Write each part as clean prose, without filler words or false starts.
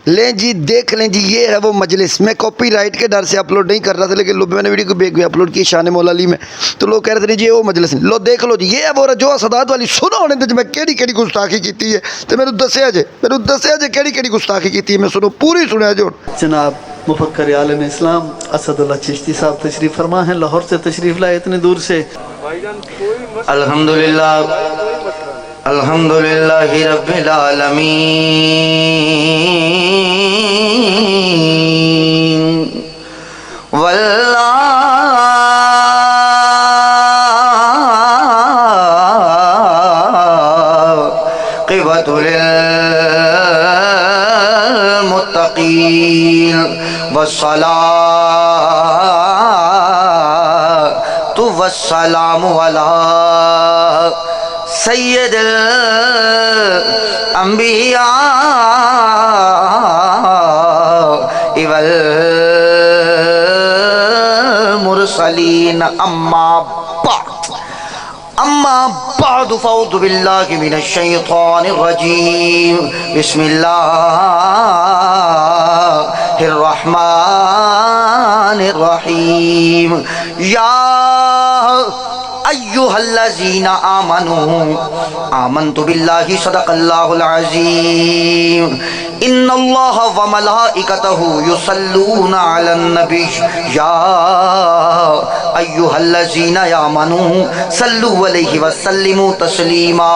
لیں جی دیکھ لیں جی، یہ ہے وہ مجلس. میں کاپی رائٹ کے ڈر سے اپلوڈ نہیں کر رہا تھا، لیکن میں نے ویڈیو کو اپلوڈ کی شان مولا علی میں، تو لوگ کہہ رہے تھے جی یہ وہ مجلس نہیں. لو دیکھ لو جی، یہ ہے وہ رجوع سادات والی. سنو ہونے تے میں کیڑی گستاخی کیتی ہے تے میرے دسیا جے کیڑی گستاخی کیتی ہے. میں سنو پوری سنیا جو. جناب مفکر عالم اسلام اسد اللہ چشتی صاحب تشریف فرما ہیں، لاہور سے تشریف لائے اتنے دور سے. الحمدللہ الحمدللہ رب العالمین والعاقبۃ للمتقین والصلاۃ والسلام علی سید الانبیاء والمرسلین. اما بعد فاعوذ باللہ من الشیطان الرجیم. بسم اللہ الرحمن الرحیم. یا ایہا الذین آمنوا آمنت باللہ صدق اللہ العظیم. ان اللہ وملائکتہ یصلون علی النبی یا ایہا الذین آمنوا صلوا علیہ وسلموا تسلیما.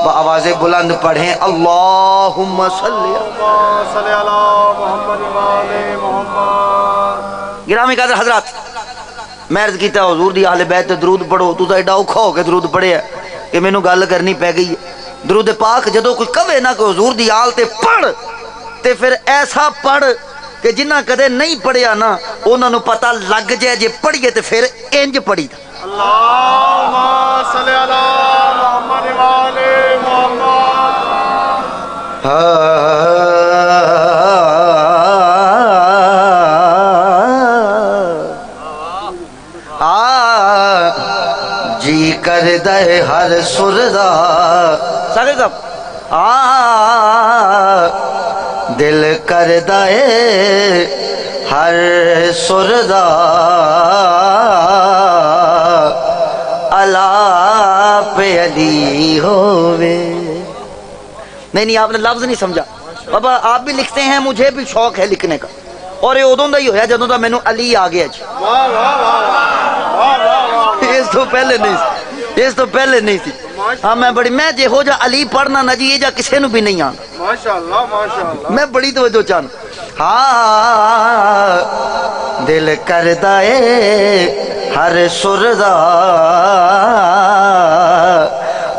بآواز بلند پڑھیں اللہم صلی علی محمد وآل محمد. گرامی قدر حضرات، میں عرض کیتا حضور دی اہل بیت درود پڑھو. تو ایڈا اوکھا ہو کے درود پڑھیا کہ مینوں گل کرنی پی گئی ہے. درود پاک جدو کوئی کہے نا کہ حضور دی آل تے پڑھ، تے پھر ایسا پڑھ کہ جنہ کدے نہیں پڑھیا نا انہاں نوں پتہ لگ جائے جے پڑھیے تے پھر انج پڑھی. اللہم صلی علی محمد وآل محمد. جی کر دے ہر سردا ساگر صاحب دل کر دے ہر سردا اللہ پہ علی ہووے. نہیں آپ نے لفظ نہیں سمجھا بابا. آپ بھی لکھتے ہیں، مجھے بھی شوق ہے لکھنے کا، اور یہ ادوں دا ہی ہویا جدوں دا مینوں علی آ گیا جی. اس تو پہلے نہیں سی. ہاں میں جہو جا علی پڑھنا نہ جی یہ جا کسے نو بھی نہیں آنا. ماشاءاللہ ماشاءاللہ. میں بڑی توجہ چاہنا. ہاں دل کردا اے ہر سردا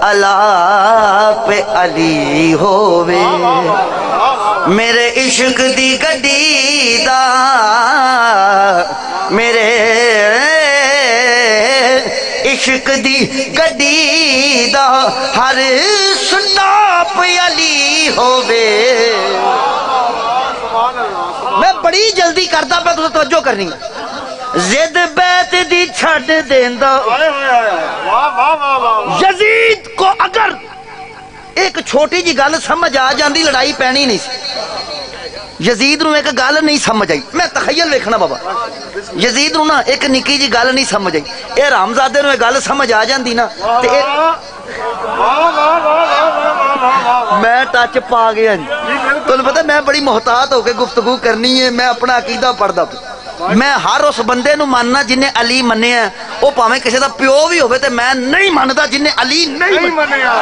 اللہ پہ علی ہووے. میرے عشق دی گڈی دا میرے عشق دی گڈی دا ہر سٹاپ علی ہووے. میں بڑی جلدی کردا پہ تساں توجہ کرنی. زد بیت دی چھڈ دیندا یزید کو اگر ایک چھوٹی جی گل سمجھ آ جاندی لڑائی پینی نہیں سی. یزید نو ایک گل نہیں سمجھ آئی. میں تخیل ویکھنا بابا. یزید نو نا ایک نکی جی گل نہیں سمجھ آئی. اے رامزادے نو ایک گل سمجھ آ جاندی نا تے میں ٹچ پا گیا جی. تمہیں پتہ میں بڑی محتاط ہو کے گفتگو کرنی ہے. میں اپنا عقیدہ پڑھدا پیا. میں ہر اس بندے نو ماننا جنہیں علی منیا، وہ پاویں کسی دا پیو بھی ہوئے تے میں نہیں ماندا جنہیں علی نہیں منیا.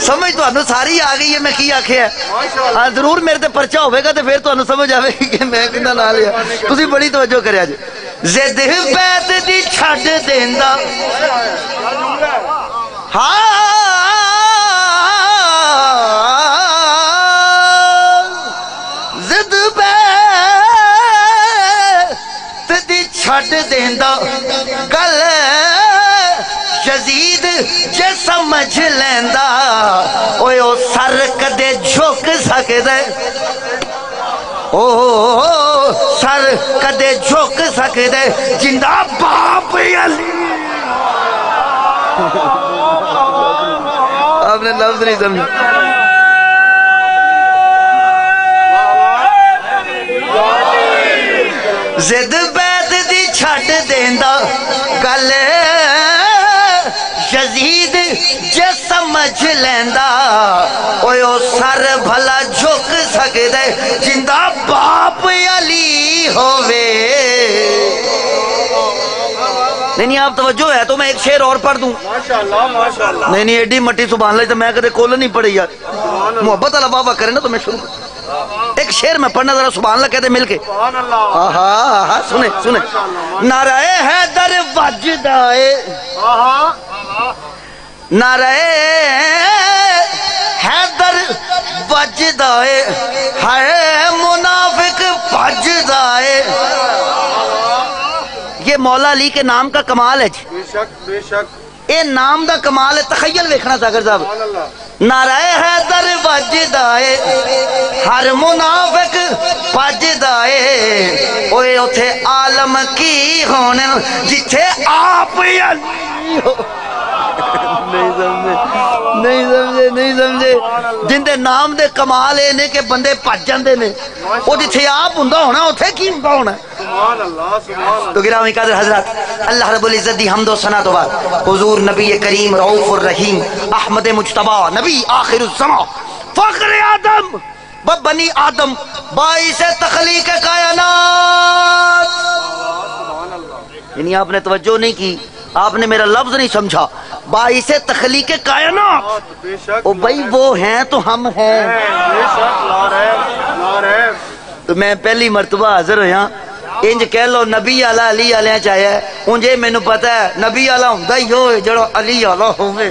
سمجھ تو ساری آ گئی ہے میں کی آخیا. ہاں ضرور میرے تے پرچہ ہوئے گا تو پھر تو سمجھ آئے گی کہ میں کہنا نہ لیا. تسی بڑی توجہ کریا جی. زد بیت دی چھڈ دیندا زد بیت دی چھڈ دیندا گل یزید جے سمجھ لیندا اوے او سر کدے جھک سکدے. او سر کدے جھک سکدے جندا باپ علی. آپ نے لفظ نہیں سمجھا. زد بیت دی چھٹ دیندا گل یزید جے سمجھ لیندا اوے او سر بھلا جھک سکدے جندا باپ علی ہووے. نہیں آپ توجہ ہے تو میں ایک شعر اور پڑھ دوں. ماشاءاللہ ماشاءاللہ. نہیں ایڈی مٹی سبحان اللہ تو میں کدے کول نہیں پڑھی یار. محبت والا بابا کرے نا تو میں شروع ایک شعر میں پڑھنا ذرا سبحان اللہ کہتے مل کے. سبحان اللہ. آہا آہا سنے سنے. نعرہ حیدر وجدا ہے آہا. نعرہ حیدر وجدا ہے منافق بجدا ہے. یہ مولا علی کے نام کا کمال ہے جی. بے شک بے شک. اے نام دا کمال ہے. تخیل ویکھنا ساگر صاحب. سبحان اللہ. نعرہ حیدر وجدا ہے ہر منافق بجدا ہے. اوے اوتھے عالم کی ہونے جتھے آپ علی ہو. نہیں سمجھے جن دے نام دے کمال اے نے کہ بندے بھج جاندے نے. او جتھے آپ ہوندا ہونا اوتھے کی ہوندا ہونا. سبحان اللہ سبحان اللہ. تو گرامی قادر حضرات اللہ رب العزت دی حمد و ثنا تو بعد حضور نبی کریم رؤوف الرحیم احمد مجتبی نبی آخر الزمان فخر آدم و بنی آدم باعث تخلیق کائنات. یعنی آپ نے توجہ نہیں کی, آپ نے میرا لفظ نہیں سمجھا. باعث تخلیق کائنات. بے شک. او بھائی وہ ہیں تو ہم ہیں. بے شک. لا ریب لا ریب. تو میں پہلی مرتبہ حاضر ہویا. انج کہہ لو نبی آلہ علی آلیاں چاہیا ہے. انجے میں نو پتا ہے نبی آلہ ہوں دا ہی ہوئے جڑو علی آلہ ہوئے.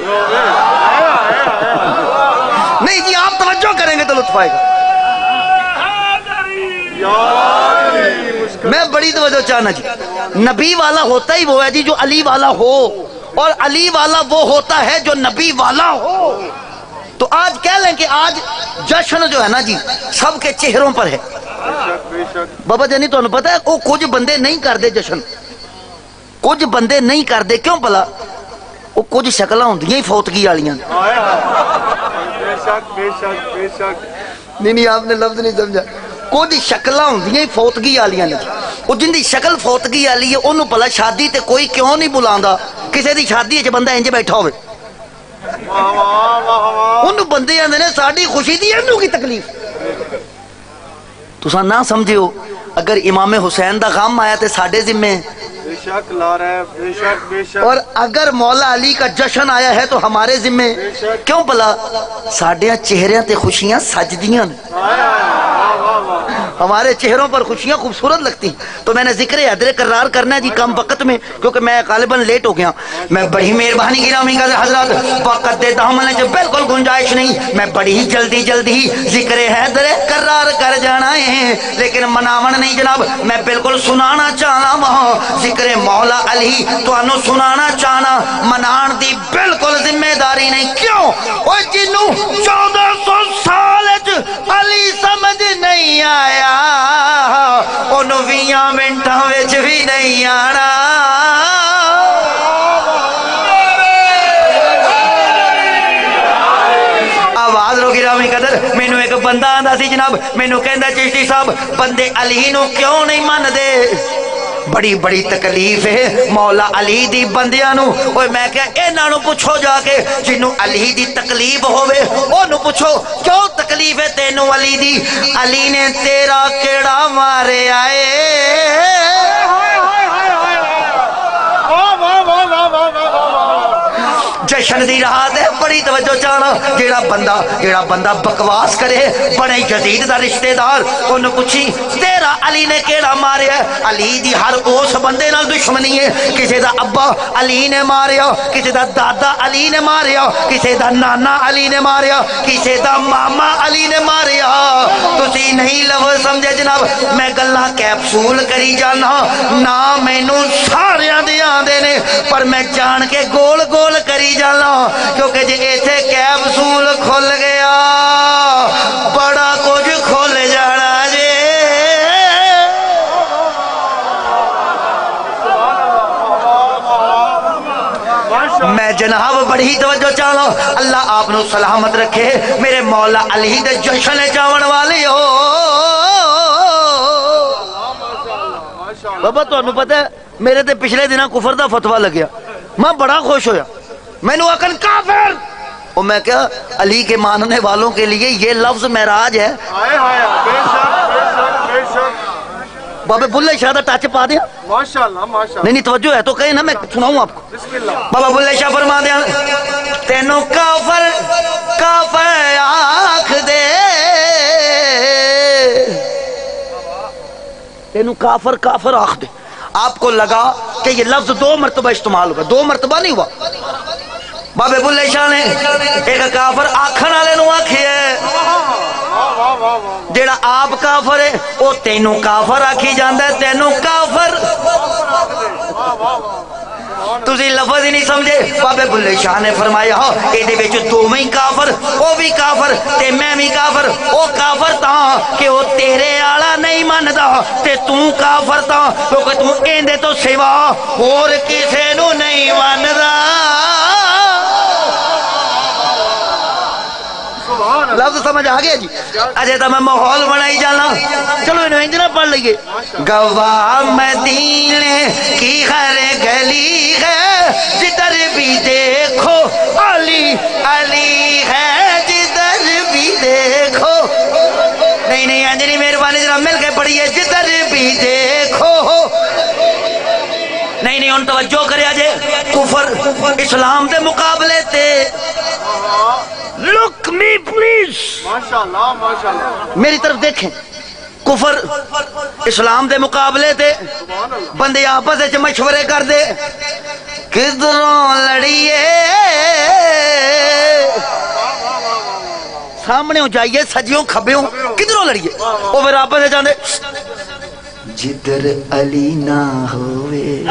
نہیں جی آپ توجہ کریں گے تو لطف آئے گا. میں بڑی توجہ چاہنا جی. نبی والا ہوتا ہی وہ ہے جی جو علی والا ہو, اور علی والا وہ ہوتا ہے جو نبی والا ہو. تو آج کہہ لیں کہ آج جشن جو ہے نا جی سب کے چہروں پر ہے. بے شک. بابا جانی تو پتا ہے وہ کچھ بندے نہیں کرتے جشن. کچھ بندے نہیں کرتے کیوں بھلا؟ وہ کچھ شکل ہوندیاں ہی فوتگی والیاں. بے شک بے شک بے شک. نہیں آپ نے لفظ نہیں سمجھا. کچھ شکل ہوندیاں ہی فوتگی والیاں نے. وہ جن دی شکل فوتگی والی ہے انہوں بھلا شادی تے کوئی کیوں نہیں بلاندا؟ کسی دی شادی وچ بندہ انج بیٹھا ہوئے انہوں بندے آندے نے ساڈی خوشی دی اینوں کی تکلیف. تساں نہ سمجھو اگر امام حسین دا غم آیا تے ساڈے ذمے, بے شک. لا ریب. بے شک بے شک. اور اگر مولا علی کا جشن آیا ہے تو ہمارے ذمے. کیوں بھلا؟ ساڈیاں چہریاں تے خوشیاں سجدیاں نے. ہمارے چہروں پر خوشیاں خوبصورت لگتی ہیں. تو میں نے ذکر حیدر کرار کرنا ہے جی کم وقت میں, کیونکہ میں غالباً لیٹ ہو گیا. میں بڑی مہربانی گرامی کا حضرات وقت دے دامن جو بالکل گنجائش نہیں, میں بڑی ہی جلدی ذکر حیدر کرار کر جانا ہے, لیکن مناون نہیں جناب. میں بالکل سنانا چاہنا وہاں ذکر مولا علی تانوں سنانا چاہنا. منان دی بالکل ذمہ داری نہیں. کیوں؟ وہ جنوں 1400 سال علی سمجھ نہیں آیا انہوں 20 منٹاں وچ بھی نہیں آنا. آواز رو گرامی قدر مینوں ایک بندہ آندا سی جناب, مینوں کہندا چشتی صاحب بندے علی نو کیوں نہیں من دے؟ بڑی تکلیف ہے مولا علی دی بندیاں نو. اوے میں کہ انہاں نو پوچھو جا کے جنوں علی دی تکلیف ہوے اونوں پوچھو کیوں تکلیف ہے تینوں علی دی؟ علی نے تیرا کیڑا مارے آئے. جشن دی رات ہے. بڑی توجہ چاہنا. جیڑا بندہ بکواس کرے بڑے جدید دا رشتہ دار انہوں پوچھی تیرا علی نے کیڑا ماریا؟ علی دی ہر اس بندے نال دشمنی ہے. کسی دا ابا علی نے ماریا, کسی دا دادا علی نے ماریا, کسی دا نانا علی نے ماریا, کسی دا ماما علی نے ماریا. تسی نہیں لفظ سمجھے جناب. میں گلاں کیپسول کری جانا نا مینوں ساریاں دے آندے نے, پر میں جان کے گول کری جانا کیونکہ جی ایتھے کیپسول کھل گیا بڑا کچھ کھل جانا جی. میں جناب بڑی توجہ چاہو اللہ آپ نو سلامت رکھے میرے مولا علی دے جشن جاون والے ہو بابا تانوں پتہ ہے میرے تے پچھلے دنوں کفر دا فتوی لگیا میں بڑا خوش ہویا مینوں آکھن کافر اور میں کیا علی کے ماننے والوں کے لیے یہ لفظ معراج ہے ہائے ہائے بے شک بے شک بے شک بابے بلے شاہ دا ٹچ پا دیا ماشاءاللہ ماشاءاللہ نہیں توجہ ہے تو کہیں نا میں سناؤں آپ کو بسم اللہ بابا بلے شاہ فرما دیا تینوں کافر کافر آنکھ دے تینوں کافر کافر آنکھ دے آپ کو لگا کہ یہ لفظ 2 مرتبہ استعمال ہوا 2 مرتبہ نہیں ہوا بابے بلے شاہ نے ایک کافر آنکھن والے نو آکھی ہے جیڑا آپ کافر ہے وہ تینوں کافر آکھی جاندا ہے تینوں کافر تسی لفظ ہی نہیں سمجھے بابے بلے شاہ نے فرمایا اے دے وچ دوویں کافر او بھی کافر تے میں بھی کافر او کافر تاں کہ او تیرے آلا نہیں مندا تے تو کافر تاں کیونکہ تو ایندے تو سوا ہور کسے نو نہیں مندا لفظ سمجھ آ گیا جی اجے تو میں ماحول بنائی جانا چلو انہوں انجنا پڑھ لئیے گواہ مدینے کی ہر گلی ہے جدھر بھی دیکھو علی علی ہے جدھر بھی دیکھو نہیں انجنی مہربانی ذرا مل کے پڑھیے جدھر بھی دیکھو نہیں ان توجہ کرے آجے کفر اسلام دے مقابلے تے لک می پلیز ماشاءاللہ ماشاءاللہ میری طرف دیکھیں کفر اسلام دے مقابلے تے بندے آپس وچ مشورے کر دے کدھروں لڑیے سامنے ہو جائیے سجیوں کھبیوں کدھروں لڑیے وہ پھر آپس وچ جاندے جدھر علی نہ ہوئے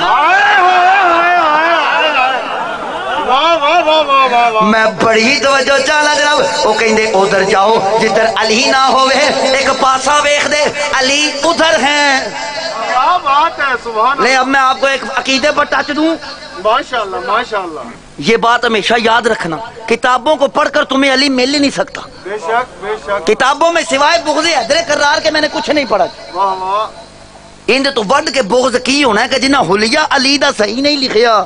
میں بڑی توجہ چاہنا جناب وہ کہیں دے ادھر جاؤ جدھر علی نہ ہوئے ایک پاسا ویکھ دے علی ادھر ہیں کیا بات ہے سبحان لے اب میں آپ کو ایک عقیدے پر ٹچ دوں ماشاءاللہ ماشاءاللہ یہ بات ہمیشہ یاد رکھنا کتابوں کو پڑھ کر تمہیں علی مل ہی نہیں سکتا بے شک کتابوں میں سوائے بغض حیدر کرار کے میں نے کچھ نہیں پڑھا واہ واہ اندے تو وڈ کے بغض کی ہونا ہے کہ جنہ حلیہ علی دا صحیح نہیں لکھیا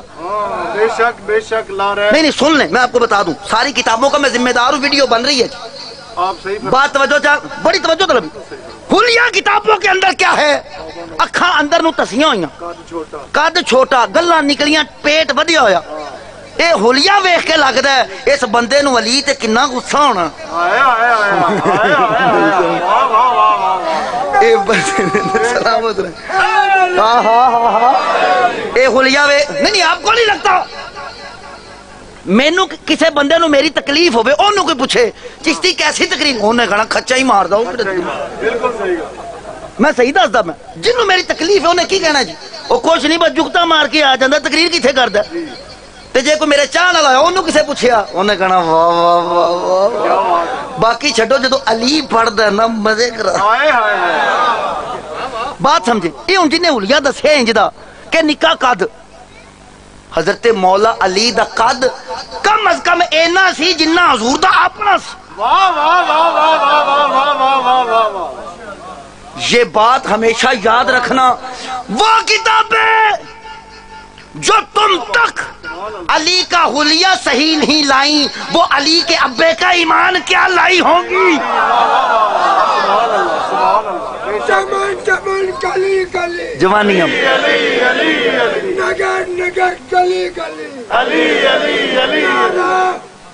بے شک لا رہے نہیں سن لیں میں آپ کو بتا دوں ساری کتابوں کا میں ذمہ دار ہوں ویڈیو بن رہی ہے آپ صحیح بات توجہ چاہ بڑی توجہ طلبی حلیہ کتابوں کے اندر کیا ہے اکھاں اندر نو تسیاں ہوئیاں چھوٹا قد چھوٹا گلاں نکلیاں پیٹ ودیا ہویا اے حلیہ ویکھ کے لگدا ہے اس بندے نو علی تے کنا غصہ ہونا واہ واہ واہ اے بندے سلامت رہے ہاں اے حلیہ نہیں آپ کو نہیں لگتا مینوں کسے بندے نو میری تکلیف ہوے اونوں کوئی پوچھے چشتی کیسی تکلیف اونے کہنا کھچا ہی مار دو بالکل صحیح میں صحیح دسدا میں جنوں میری تکلیف ہے اونے کی کہنا جی او کچھ نہیں بس جگتا مار کے آ جاندا تقریر کیتھے کردا تے جے کوئی میرے چاہن والا ہے اونوں کسے پوچھیا اونے کہنا واہ واہ واہ واہ باقی چھڈو جدوں علی پڑھدا نا مزے کرا ہائے ہائے بات سمجھے اے ہن جنے حلیہ دسیا انج دا کہ نکاح قد حضرت مولا علی دا قد کم از کم اینا سی جنہ حضور دا اپنا سی واہ واہ واہ واہ واہ واہ واہ واہ واہ واہ یہ بات ہمیشہ یاد رکھنا وہ کتابیں جو تم تک علی کا حلیہ صحیح نہیں لائیں وہ علی کے ابے کا ایمان کیا لائی ہوں گی چمن چمن کلی کلی جوانی ہم نگر نگر کلی کلی علی علی علی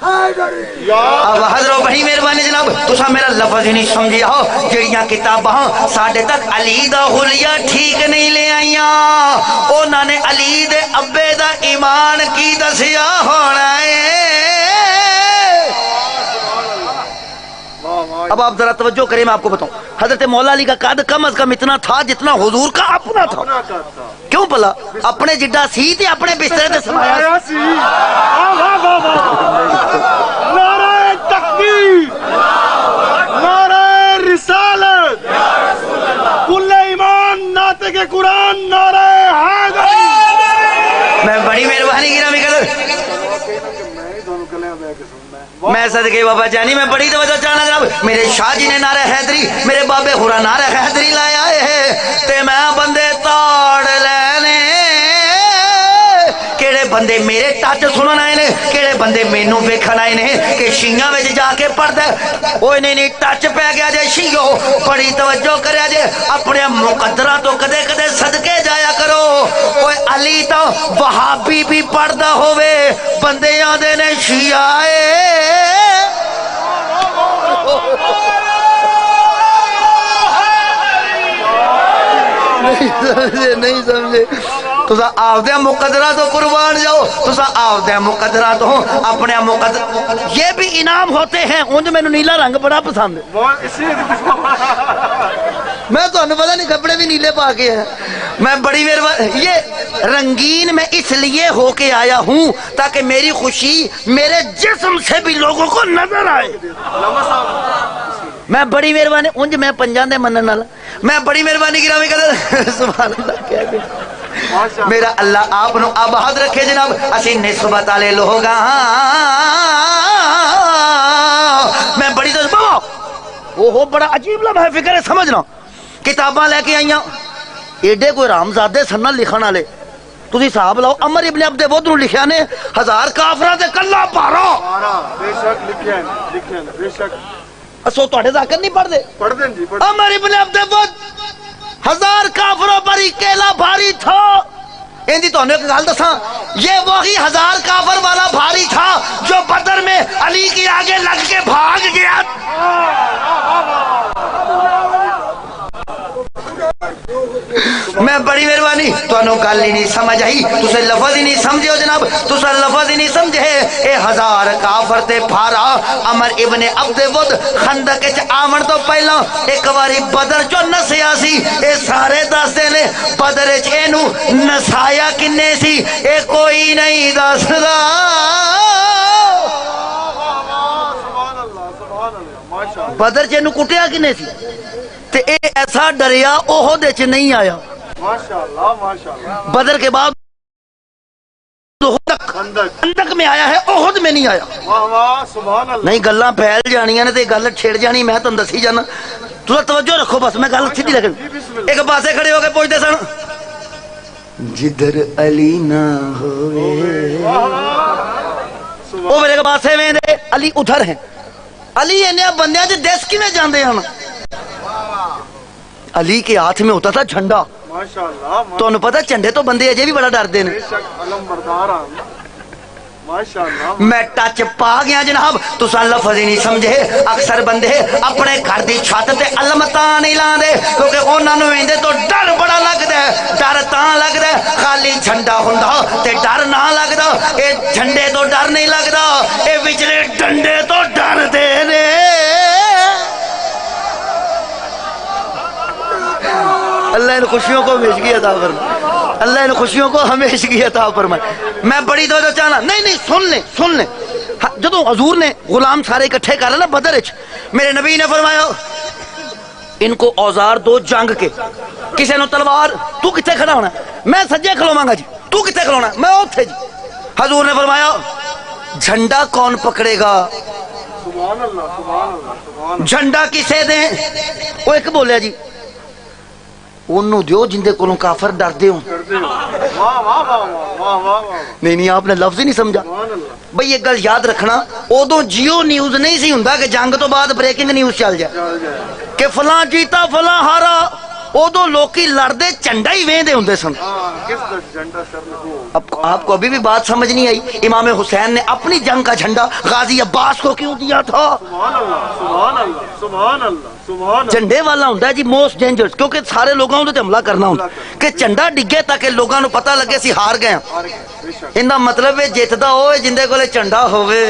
حیدری اب حضرت بڑی مہربانی جناب تسا میرا لفظ ہی نہیں سمجھیا ہو جڑیاں کتاباں ساڈے تک علی دا حلیہ ٹھیک نہیں لے آئیاں انہاں نے علی دے ابے دا ایمان کی دسیا ہونا ہے اب آپ ذرا توجہ کریں میں آپ کو بتاؤں حضرت مولا علی کا قد کم از کم اتنا تھا جتنا حضور کا اپنا تھا کیوں بلا اپنے جڈا سی تے اپنے بسترے تے سمایا سی نعرہ تکبیر نعرہ رسالت کل ایمان ناطق کے قرآن نعرہ حیدری میں بڑی مہربانی گرامی کر کے بابا جانی میں بڑی توجہ چاہنا جناب میرے شاہ جی نے نعرہ حیدری میرے بابے ہورا نعرہ حیدری لایا ہے تے میں بندے توڑ لینے کیڑے بندے میرے ٹچ سنن آئے نے کیڑے بندے مینوں ویکھن آئے نے کہ شیعہ وچ جا کے پڑھدا اوئے نہیں ٹچ پہ گیا جے شیعو بڑی توجہ کریا جے اپنے مقدراں تو کدے کدے صدقے جایا کرو اوئے علی تو وہابی بھی پڑھدا ہووے بندے آندے نے شیعہ نہیں سمجھے تسا آپ دے مقدرہ تو قربان جاؤ تسا آپ دے مقدرہ تو اپنے مقدر یہ بھی انعام ہوتے ہیں انج میں نیلا رنگ بڑا پسند ہے میں تو انہوں پتا نہیں کپڑے بھی نیلے پا کے ہیں میں بڑی یہ رنگین میں اس لیے ہو کے آیا ہوں تاکہ میری خوشی میرے جسم سے بھی لوگوں کو نظر آئے میں بڑی مہربانی انج میں پنجان دے منن والا میں بڑی مہربانی گرامی قدر سبحان اللہ کہہ دے میرا اللہ آپ نو آباد رکھے جناب اسی نسبت والے لوگ میں بڑی تو بڑا عجیب لمحہ فکر ہے سمجھنا کتاباں لے کے آئیاں ایڈے کوئی رامزادے سننا لکھن والے تسی صاحب لاؤ عمر ابن عبد ود نو لکھیا نے 1000 کافراں تے کلا پارا بے شک لکھیا بے شک اسو تواڈے ذاکر نہیں پڑھ دے جی عمر ابن عبد ود 1000 کافروں پر اکیلا بھاری تھا اندی تو ایک گل دساں یہ وہی 1000 کافر والا بھاری تھا جو بدر میں علی کے آگے لگ کے بھاگ گیا میں بڑی مہربانی تانوں گل ہی نہیں سمجھ آئی تسے لفظ ہی نہیں سمجھو جناب تسے لفظ ہی نہیں سمجھے اے 1000 کافر تے پھارا عمر ابن عبد ود خندق وچ آمن تو پہلا ایک واری بدر چوں نسیا سی اے سارے دسدے نے بدر وچ اینو نسایا کنے سی اے کوئی نہیں دسدا بدر چ اینو کٹیا کنے سی تے اے ایسا ڈریا احد وچ نہیں آیا ماشاءاللہ بدر کے بعد خندق میں آیا ہے احد میں نہیں آیا سبحان اللہ نہیں گلاں پھیل جانیاں نے تے گل چھڑ جانی میں تانوں دسی جانا تساں توجہ رکھو بس میں گل سیدھی لگن ایک پاسے کھڑے ہو کے پوچھتے سن جدھر علی نہ ہوئے او میرے پاسے ویندے علی ادھر ہیں علی انہاں بندیاں دے دس کیویں جاندے ہن علی کے ہاتھ میں ہوتا تھا جھنڈا ماشاءاللہ تو انہوں پتا جھنڈے تو بندے اجے بھی بڑا ڈر دے نے بے شک علم بردار ماشاءاللہ میں ٹچ پا گیا جناب تساں لفظ ہی نہیں سمجھے اکثر بندے اپنے گھر دی چھت تے علم تاں نہیں لاندے کیونکہ انہاں نوں ایندے تو ڈر بڑا لگدا ہے ڈر تاں لگدا ہے خالی جھنڈا ہوندا تے ڈر نہ لگدا اے جھنڈے تو ڈر نہیں لگدا اے وچلے ڈنڈے تو ڈر دے نے اللہ ان خوشیوں کو ہمیشگی عطا فرمائے اللہ ان خوشیوں کو ہمیشگی عطا فرمائے میں بڑی توجہ چاہنا نہیں سن لیں جدوں حضور نے غلام سارے اکٹھے کر نا بدر وچ میرے نبی نے فرمایا ان کو اوزار دو جنگ کے کسی نو تلوار تو کتنے کھڑا ہونا میں سجے کھلواں گا جی تو کتنے کھلونا میں اوتھے جی حضور نے فرمایا جھنڈا کون پکڑے گا سبحان اللہ سبحان اللہ سبحان جھنڈا کسے دیں وہ ایک بولیا جی انہوں دیو جن دے کولوں کافر ڈر دے ہوں نہیں آپ نے لفظ ہی نہیں سمجھا بھئی یہ گل یاد رکھنا ادو جیو نیوز نہیں سی ہوندا کہ جنگ تو بعد بریکنگ نیوز چل جائے کہ فلاں جیتا فلاں ہارا ادو لوکی لڑدے جھنڈا ہی ویندے ہوندے سن آپ کو ابھی بھی بات سمجھ نہیں آئی امام حسین نے اپنی جنگ کا جھنڈا غازی عباس کو کیوں دیا تھا جھنڈے والا ہوندا ہے جی موسٹ ڈینجرس کیونکہ سارے لوگوں تے حملہ کرنا ہوندا کہ جھنڈا ڈگے تاکہ لوگاں نو پتہ لگے سی ہار گئے اندا مطلب ہے جیتدا ہوئے جندے کولے جھنڈا ہوئے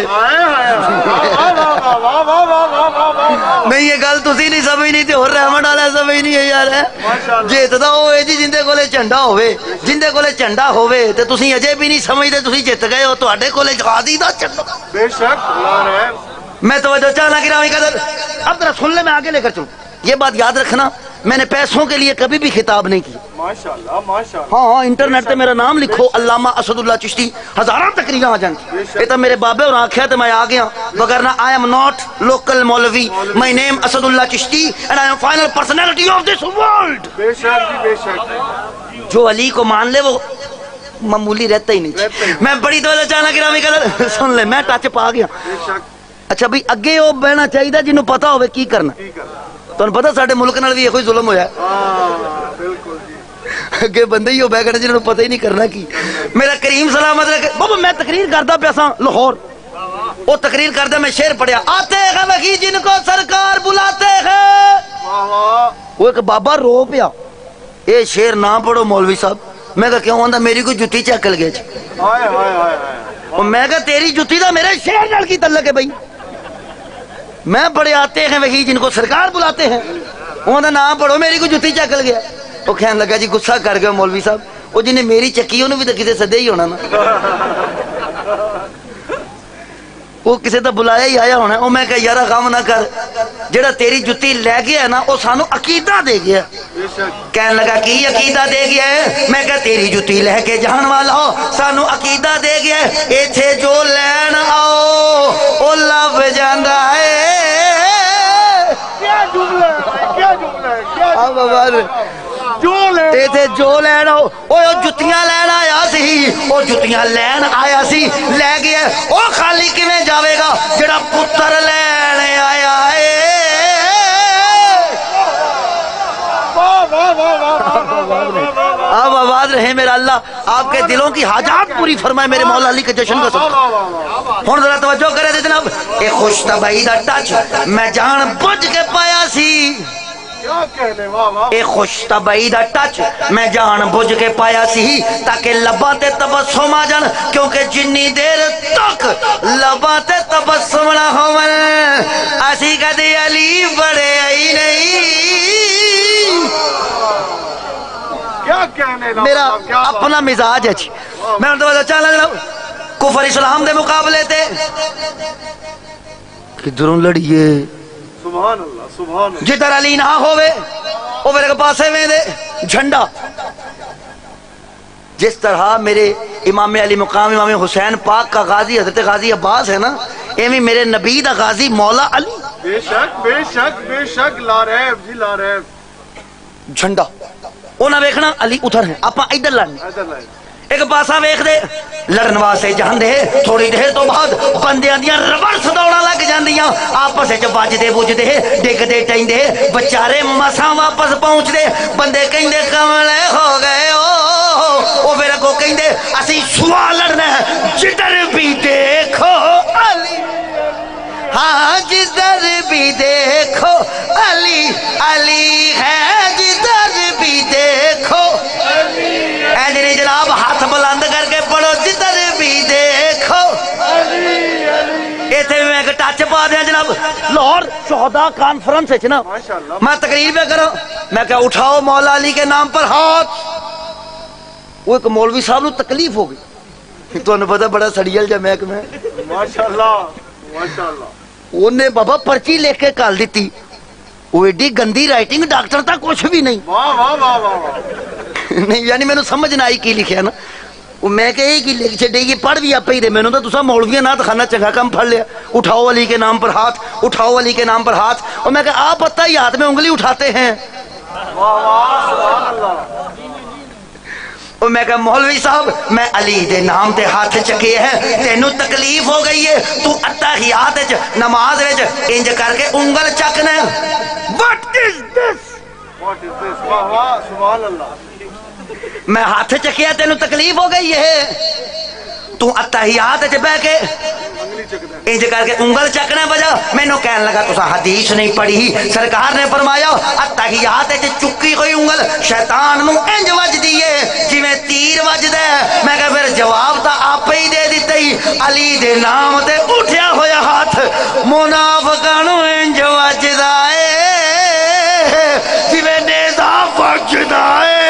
نہیں یہ گل تسی نہیں سمجھنی تے اور رحمت والا سمجھ نہیں ہے یار جیتدا ہوئے جی جندے کولے جھنڈا ہوئے جندے کولے جھنڈا ہوئے تے تسی اجے بھی نہیں سمجھدے تسی جیت گئے ہو تواڈے کولے غازی دا جھنڈا بے شک اللہ رحم میں توجہ چاہنا گرامی قدر اب ذرا سن لے میں آگے لے کر چلوں یہ بات یاد رکھنا میں نے پیسوں کے لیے کبھی بھی خطاب نہیں کیا. ماشاءاللہ ماشاءاللہ. ہاں انٹرنیٹ تے میرا نام لکھو علامہ اسد اللہ چشتی, ہزاراں تقریراں آ جان. یہ تو میرے بابے اور آنکھیا تے میں آ گیا, وگرنہ I am not local مولوی. My name Asad Allah Chishti and I am final personality of this world. بے شک جی بے شک. جو علی کو مان لے وہ معمولی رہتا ہی نہیں. میں بڑی دولت چاہنا گرامی قدر سن لے, میں ٹچ پا گیا. بے شک. اچھا بھئی اگے وہ بہنا چاہیے جنوں پتا ہوئے کی کرنا. تمہیں پتا ساڈے ملک نال بھی یہ کوئی ظلم ہویا. بالکل جی. اگے بندے ہی ہو بہ گئے جنہوں پتہ ہی نہیں کرنا کی. میرا کریم سلامت رکھے. بابا میں تقریر کردا پیا سا لاہور, وہ تقریر کردا میں شعر پڑھیا, آتے ہیں وہی جن کو سرکار بلاتے ہیں. وہ ایک بابا رو پیا, اے شعر نہ پڑھو مولوی صاحب. میں کہا کیوں؟ آندا میری کوئی جتی چکل گیا. ہائے ہائے ہائے. میں کہا تیری جتی دا میرے شعر نال کی تعلق ہے بھائی؟ میں بڑے آتے ہیں وہی جن کو سرکار بلاتے ہیں. وہ نہ پڑھو میری کوئی جتی چکل گیا. وہ کہنے لگا جی غصہ کر گیا مولوی صاحب, وہ جنہیں میری چکی انہوں بھی تو کسی سدے ہی ہونا نا, وہ کسی تو بلایا ہی آیا ہونا. وہ میں کہا یارا غم نہ کر, جڑا تیری جتی لے گیا ہے نا وہ سانو عقیدہ دے گیا. کہنے لگا کی عقیدہ دے گیا ہے؟ میں کہا تیری جتی لے کے جان والا ہو سانو عقیدہ دے گیا ہے. ایتھے جو لین آؤ او لب جاندا ہے. کیا جملہ ہے, کیا جملہ ہے, کیا بابا جو لین آؤ, وہ جتیاں لین آیا سی, وہ جتیاں لین آیا سی لے گیا. وہ خالی کیویں جاوے گا جڑا پتر لین آیا ہے. اب آواز رہے میرا اللہ, آپ کے دلوں کی حاجات پوری فرمائے میرے مولا علی کے جشن کا صدقہ. ہن ذرا توجہ کرے تے جناب, اے خوش طبعی دا ٹچ میں جان بوجھ کے پایا سی. اے خوش طبعی دا ٹچ میں جان بوجھ کے پایا سی تاکہ لباں تے تبسم آ جان, کیونکہ جنی دیر تک لباں تے تبسم نہ ہون اسی کدی علی بڑے ہی نہیں. کیا کہنے لگا, میرا اپنا مزاج ہے جی. میں ان تو چاہنا جناب کفر اسلام دے مقابلے تے کدھروں لڑیے. سبحان اللہ سبحان اللہ. جدھر علی نہ ہوئے وہ میرے پاسے میں دے جھنڈا. جس طرح میرے امام علی مقام امام حسین پاک کا غازی حضرت غازی عباس ہے نا, ایویں میرے نبی دا غازی مولا علی. بے شک بے شک بے شک. لا ریب جی لا ریب. جھنڈا انہاں ویکھنا علی ادھر ہے, آپاں ادھر لڑنا. ادھر لائے. ایک پاسا ویکھ دے لڑن واسطے جاندے, تھوڑی دیر تو بعد بندیاں دیاں ریورس دوڑاں لگ جاندیاں, آپس وچ بجدے بجدے ڈگدے ٹیندے بیچارے مساں واپس پہنچ دے. بندے کہندے کملے ہو گئے او پھر کو کہندے اسی سوا لڑنا ہے جدھر بھی دیکھو علی. ہاں جدھر بھی دیکھو علی علی ہے, جدھر بھی دیکھو علی. جناب ہاتھ بلند کر کے پڑھو جدھر بھی دیکھو. ایتھے میں ایک ٹچ پا دیا جناب. لاہور شہداء کانفرنس ہے نا, میں تقریر پہ کرا, میں کہا اٹھاؤ مولا علی کے نام پر ہاتھ. وہ ایک مولوی صاحب نو تکلیف ہو گئی. تو انہوں پتا بڑا سڑیل جا محکمہ ہے ماشاءاللہ ماشاءاللہ. انہیں بابا پرچی لکھ کے کال دیتی, وہ ایڈی گندی رائٹنگ ڈاکٹر تک کچھ بھی نہیں. واہ واہ واہ واہ. نہیں یعنی میں سمجھ نہ آئی کی لکھیا نا. وہ میں کہ یہ کی لکھ چھڈے گی, پڑھ بھی آپ ہی دے. میں نے تو تسا مولویاں نہ دکھانا چنگا کام پڑھ لیا. اٹھاؤ علی کے نام پر ہاتھ, اٹھاؤ علی کے نام پر ہاتھ. اور میں کہ آپ پتہ ہی ہاتھ میں انگلی اٹھاتے ہیں. واہ واہ سبحان اللہ. اور میں کہا مولوی صاحب میں علی دے نام تے ہاتھ چکے ہیں, تینوں تکلیف ہو گئی ہے, تو اتحیات وچ نماز وچ انج کر کے انگل چکنا. What is this? What is this? واہ واہ سبحان اللہ. میں ہاتھ چکیا تینوں تکلیف ہو گئی ہے, تو اتحیات وچ بیٹھ کے انج کر کے انگل چکنا بجا. مینوں کہن لگا تسا حدیث نہیں پڑھی, سرکار نے فرمایا اتحیات وچ چکی ہوئی انگل شیطان نو انج وجدی ہے جویں تیر وجدا ہے. میں کہ پھر جواب تا آپ ہی دے دتا ہی, علی دے نام تے اٹھیا ہویا ہاتھ منافقاں نو انج وجدا ہے جویں نیزا وجدا ہے.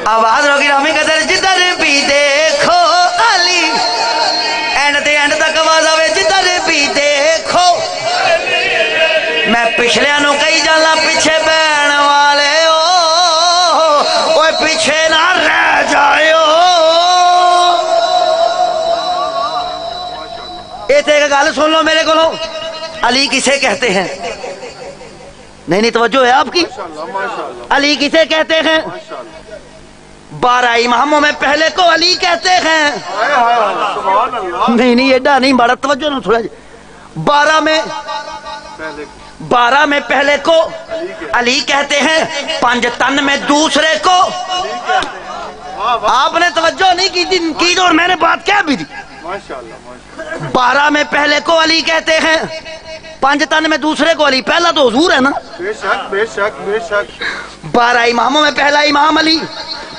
آواز روکی رامی قدر جدھر بھی دیکھو پیچھے نہ رہ جائیو. ایک گل سن لو میرے کو، علی کسے کہتے ہیں؟ نہیں توجہ ہے آپ کی. علی کسے کہتے ہیں؟ 12 اماموں میں پہلے کو علی کہتے ہیں. نہیں ایڈا نہیں، بڑا توجہ نہ تھوڑا. 12 میں پہلے کو علی کہتے ہیں، 5 تن میں دوسرے کو. آپ نے توجہ نہیں کی اور میں نے بات کیا بھی دی. 12 میں پہلے کو علی کہتے ہیں، 5 تن میں دوسرے کو علی. پہلا تو حضور ہے نا. بے شک بے شک بے شک. 12 اماموں میں پہلا امام علی،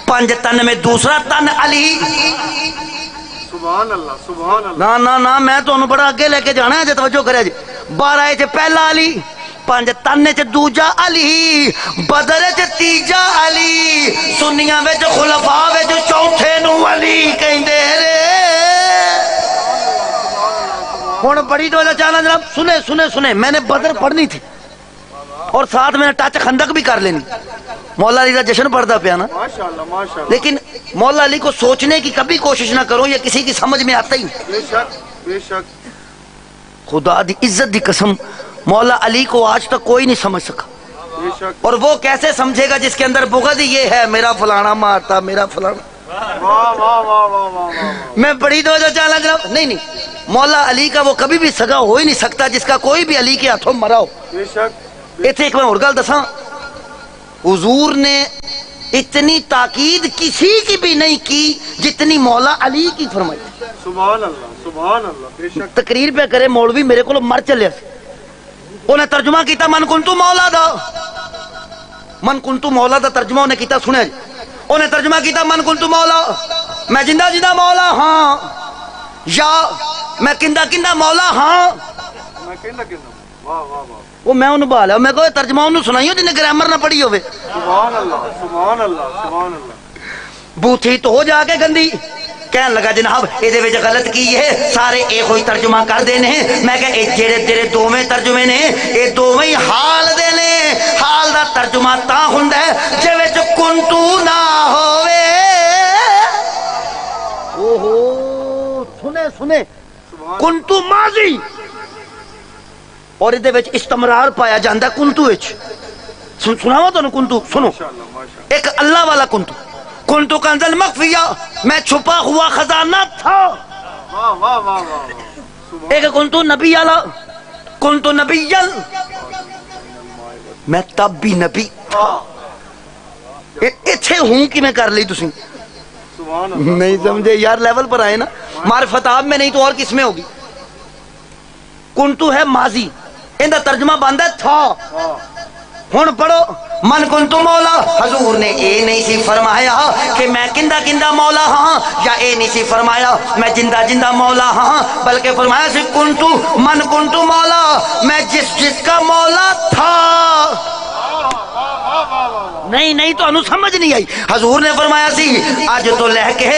5 تن میں دوسرا تن علی. سبحان اللہ سبحان اللہ. نا نا نا میں تو بڑا اگے لے کے جانا ہے جی. توجہ کرے جی. 12 چ پہلا علی، 5 تن چ دوجا علی، بدر چ تیجا علی، سنیاں وچ خلفاء وچ چوتھے نو علی کہندے رے. ہن بڑی تو چاہنا جناب سنے میں نے بدر پڑھنی تھی اور ساتھ میں نے ٹچ خندق بھی کر لینی. مولا علی کا جشن پڑھتا پیا نا، ماشاءاللہ ماشاءاللہ. لیکن مولا علی کو سوچنے کی کبھی کوشش نہ کرو، یہ کسی کی سمجھ میں آتا ہی نہیں. بے شک بے شک. خدا دی عزت دی قسم، مولا علی کو آج تک کوئی نہیں سمجھ سکا. بے شک. اور وہ کیسے سمجھے گا جس کے اندر بغض یہ ہے، میرا فلانا مارتا، میرا فلانا. واہ واہ واہ واہ واہ واہ. میں بڑی توجہ چاہنا جناب. نہیں مولا علی کا وہ کبھی بھی سگا ہو ہی نہیں سکتا جس کا کوئی بھی علی کے ہاتھوں مرا ہو. بے شک. ایتھے ایک میں اور گل دساں، حضور نے اتنی تاکید کسی کی بھی نہیں کی جتنی مولا علی کی فرمائی. سبحان اللہ سبحان اللہ. بے شک. تقریر پہ کرے مولوی میرے کو مر چلے، انہیں ترجمہ کیتا من کنتو مولا دا. من کنتو مولا دا ترجمہ انہیں کیتا، سنے جی. انہیں ترجمہ کیتا من کنتو مولا، میں جندہ مولا ہاں، یا میں کندہ مولا ہاں. میں کہنا واہ واہ واہ. وہ میں انہوں بالا میں کوئی ترجمہ انہوں سنائیو جنہیں گرامر نہ پڑھی ہوئے. سبحان اللہ سبحان اللہ سبحان اللہ. بوتھی تو ہو جا کے گندی. کہنے لگا جناب یہ غلط کی ہے، سارے ایک ہوئی ترجمہ کر دینے ہیں. میں کہ جڑے تیرے دوویں ترجمے نے یہ دوویں حال دے نے. حال دا ترجمہ تا ہوندا ہے جے وچ کنتو نہ ہووے. اوہو سنے کنتو ماضی اور یہ وچ استمرار پایا جاندا ہے کنتو وچ. سناواں تانوں کنتو سنو. ماشاءاللہ ماشاءاللہ. ایک اللہ والا کنتو کنزل مخفیہ، میں چھپا ہوا خزانہ تھا. واہ واہ واہ واہ. ایک کنتو نبی والا، کنتو نبیل، میں تب بھی نبی. ایتھے ہوں کہ میں کر لی تسی سبحان اللہ. نہیں سمجھے یار. لیول پر آئے نا. معرفت آپ میں نہیں تو اور کس میں ہوگی. کنتو ہے ماضی، ان کا ترجمہ بنتا ہے تھا. ہن پڑھو من کنتو مولا. حضور نے اے نہیں سی فرمایا کہ میں کندہ مولا ہاں، یا اے نہیں سی فرمایا میں جندہ مولا ہاں، بلکہ فرمایا سی کنتو من کنتو مولا، میں جس کا مولا تھا. نہیں تو انہوں سمجھ نہیں آئی. حضور نے فرمایا سی اج تو لے کے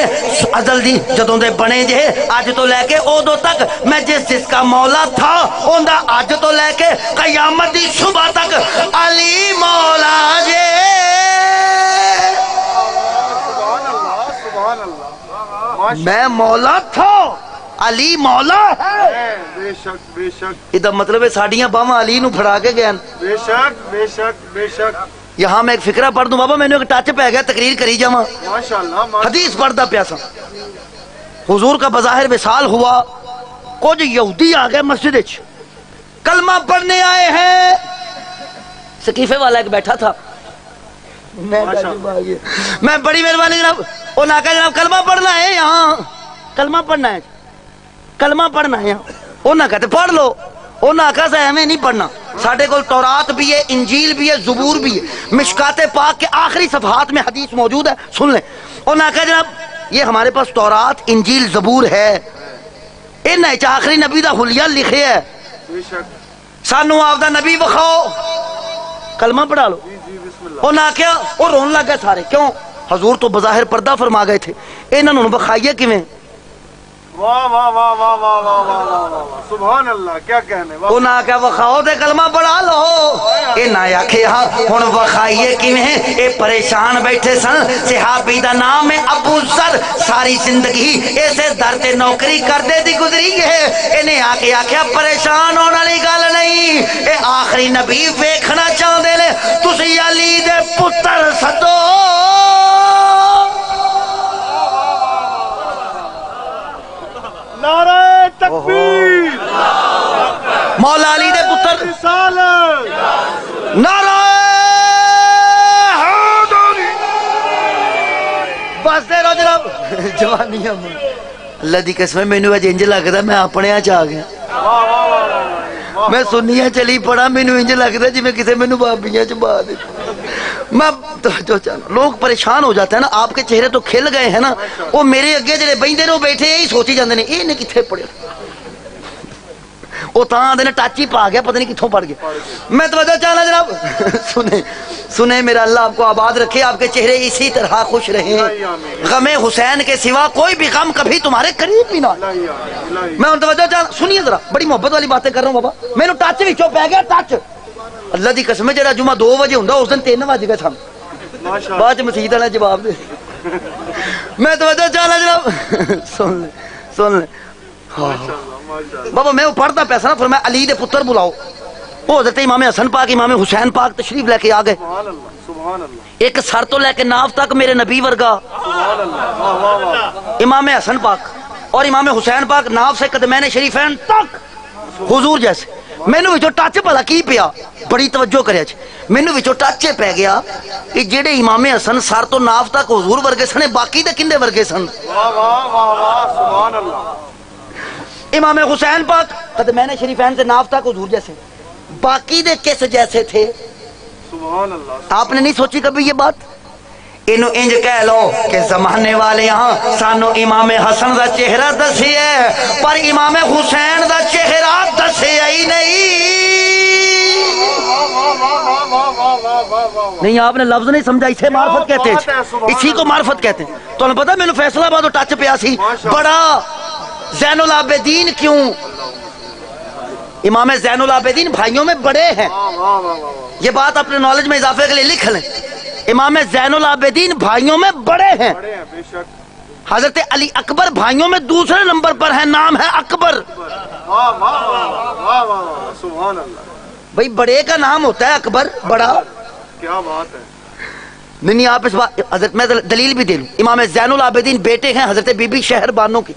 ازل دی جدوں دے بنے جے، اج تو لے کے ادو تک میں جس کا مولا تھا اوندا اج تو لے کے قیامت دی صبح تک علی مولا جے. سبحان اللہ سبحان اللہ. میں مولا تھا، علی مولا ہے. بے شک بے شک. یہ مطلب ہے ساڈیاں باواں علی نو پھڑا کے گئے. بے شک بے شک بے شک. یہاں میں ایک فکرہ پڑھ دوں بابا، میں نے ایک ٹچ پہ گیا تقریر کری جاواں. ماشاءاللہ. حدیث پڑھتا پیا سا. حضور کا بظاہر وصال ہوا، کچھ یہودی آ گئے مسجد وچ، کلمہ پڑھنے آئے ہیں. سقیفے والا ایک بیٹھا تھا. میں بڑی مہربانی جناب، انہوں نے کہا جناب کلمہ پڑھنا ہے یہاں، کلمہ پڑھنا ہے، کلمہ پڑھنا ہے یہاں. انہوں نے کہتے پڑھ لو. انہوں نے کہا ہمیں نہیں پڑھنا، ساڑھے کو تورات بھی ہے، انجیل بھی ہے، زبور بھی ہے. مشکات پاک کے آخری صفحات میں حدیث موجود ہے، سن لیں. انہوں نے کہا جناب یہ ہمارے پاس تورات انجیل زبور ہے، ان آخری نبی دا حلیہ لکھے ہے، سانو آپ دا نبی بخاؤ، کلمہ پڑھا لو. انہوں نے کیا اور رون لگ گئے سارے. کیوں؟ حضور تو بظاہر پردہ فرما گئے تھے، انہوں نے بخائیے کیویں. واہ واہ واہ واہ واہ واہ واہ واہ واہ سبحان اللہ کیا کہنے واہ انہاں آکھیا وخاؤ تے کلمہ پڑھا لو انہاں آکھیا ہن وخائیے کیویں اے پریشان بیٹھے سن صحابی دا نام ہے ابو ذر ساری زندگی ایسے در تے نوکری کردے دی گزری ہے انہیں آکھیا پریشان ہونے والی گل نہیں اے آخری نبی ویکھنا چاہندے نے تسی علی دے پتر سدو نعرہ تکبیر مولا علی دے پتر رسالت نعرہ حیدری بس دے رو جناب جوانی اللہ دی قسم مینوں اج انج لگدا میں اپنے آ گیا واہ واہ واہ واہ میں سنیاں چلی پڑا مینوں انج لگدا جویں کسے مینوں بابیاں چ با دے میں جو لوگ پریشان ہو جاتے ہیں نا آپ کے چہرے تو کھل گئے ہیں نا وہ میرے اگے جڑے بیندے نے وہ بیٹھے یہی سوچی جاندے نے یہ نے کتھے پڑھیا وہ تاں آندے نے ٹچ ہی پا گیا پتہ نہیں کتھوں پڑھ گیا میں توجہ چاہنا جناب سنیں میرا اللہ آپ کو آباد رکھے آپ کے چہرے اسی طرح خوش رہیں غم حسین کے سوا کوئی بھی غم کبھی تمہارے قریب بھی نہ میں ان توجہ چاہنا سنیے ذرا بڑی محبت والی باتیں کر رہا ہوں بابا مینوں ٹچ وچوں پہ گیا ٹچ اللہ دی قسم ہے جڑا جمعہ 2 بجے ہوندا اس دن 3 بج گئے سن بعد مسجد والا جواب دے میں توجہ چاہنا جناب سن لے بابا میں وہ پڑھتا پیسہ نا فرمایا علی دے پتر بلاؤ وہ حضرت امام حسن پاک امام حسین پاک تشریف لے کے آ گئے سبحان اللہ سبحان اللہ ایک سر تو لے کے ناف تک میرے نبی ورگا سبحان اللہ واہ واہ واہ امام حسن پاک اور امام حسین پاک ناف سے قدمین شریفین تک حضور جیسے مینوں وچوں ٹچ بھلا کی پیا بڑی توجہ کریا جی مینوں وچوں ٹچ پی گیا کہ جڑے امام حسن سر تو ناف تک حضور ورگے سن باقی دے کندے ورگے سن واہ واہ واہ واہ سبحان اللہ امام حسین پاک قدمین شریفین سے ناف تک حضور جیسے باقی دے کس جیسے تھے سبحان اللہ آپ نے نہیں سوچی کبھی یہ بات انہوں انج کہہ لو کہ زمانے والے یہاں سانو امام حسن دا چہرہ دسی ہے پر امام حسین دا چہرہ دسی ہی نہیں نہیں آپ نے لفظ نہیں سمجھا اسے معرفت کہتے ہیں اسی کو معرفت کہتے ہیں تو انہوں پتا میں نے فیصلہ آباد ٹچ پیا سی بڑا زین العابدین کیوں امام زین العابدین بھائیوں میں بڑے ہیں یہ بات اپنے نالج میں اضافے کے لیے لکھ لیں امام زین العابدین بھائیوں میں بڑے ہیں حضرت علی اکبر بھائیوں میں دوسرے نمبر پر ہے نام ہے اکبر سبحان اللہ بھئی بڑے کا نام ہوتا ہے اکبر بڑا کیا بات ہے نہیں آپ اس بات حضرت میں دلیل بھی دے لوں امام زین العابدین بیٹے ہیں حضرت بی بی شہر بانو کی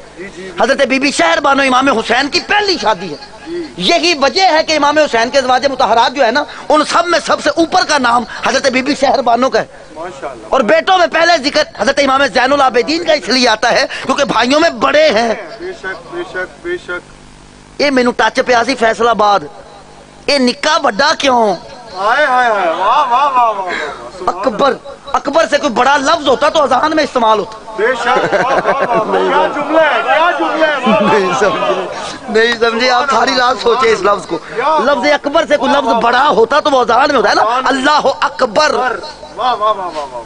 حضرت بی بی شہر بانو امام حسین کی پہلی شادی ہے یہی وجہ ہے کہ امام حسین کے ازواج مطہرات جو ہے نا ان سب میں سب سے اوپر کا نام حضرت بی بی شہر بانو کا ہے ماشاءاللہ اور بیٹوں میں پہلے ذکر حضرت امام زین العابدین کا اس لیے آتا ہے کیونکہ بھائیوں میں بڑے ہیں بے شک بے شک بے شک یہ مینوں ٹچ پیا سی فیصلہ آباد یہ نکا بڑا کیوں ہائے ہائے ہائے واہ واہ واہ واہ اکبر اکبر سے کوئی بڑا لفظ ہوتا تو اذان میں استعمال ہوتا بے شک کیا جملہ ہے کیا جملہ ہے نہیں سمجھے آپ ساری رات سوچے اس لفظ کو لفظ اکبر سے کوئی لفظ بڑا ہوتا تو وہ اذان میں ہوتا ہے نا اللہ اکبر واہ واہ واہ واہ واہ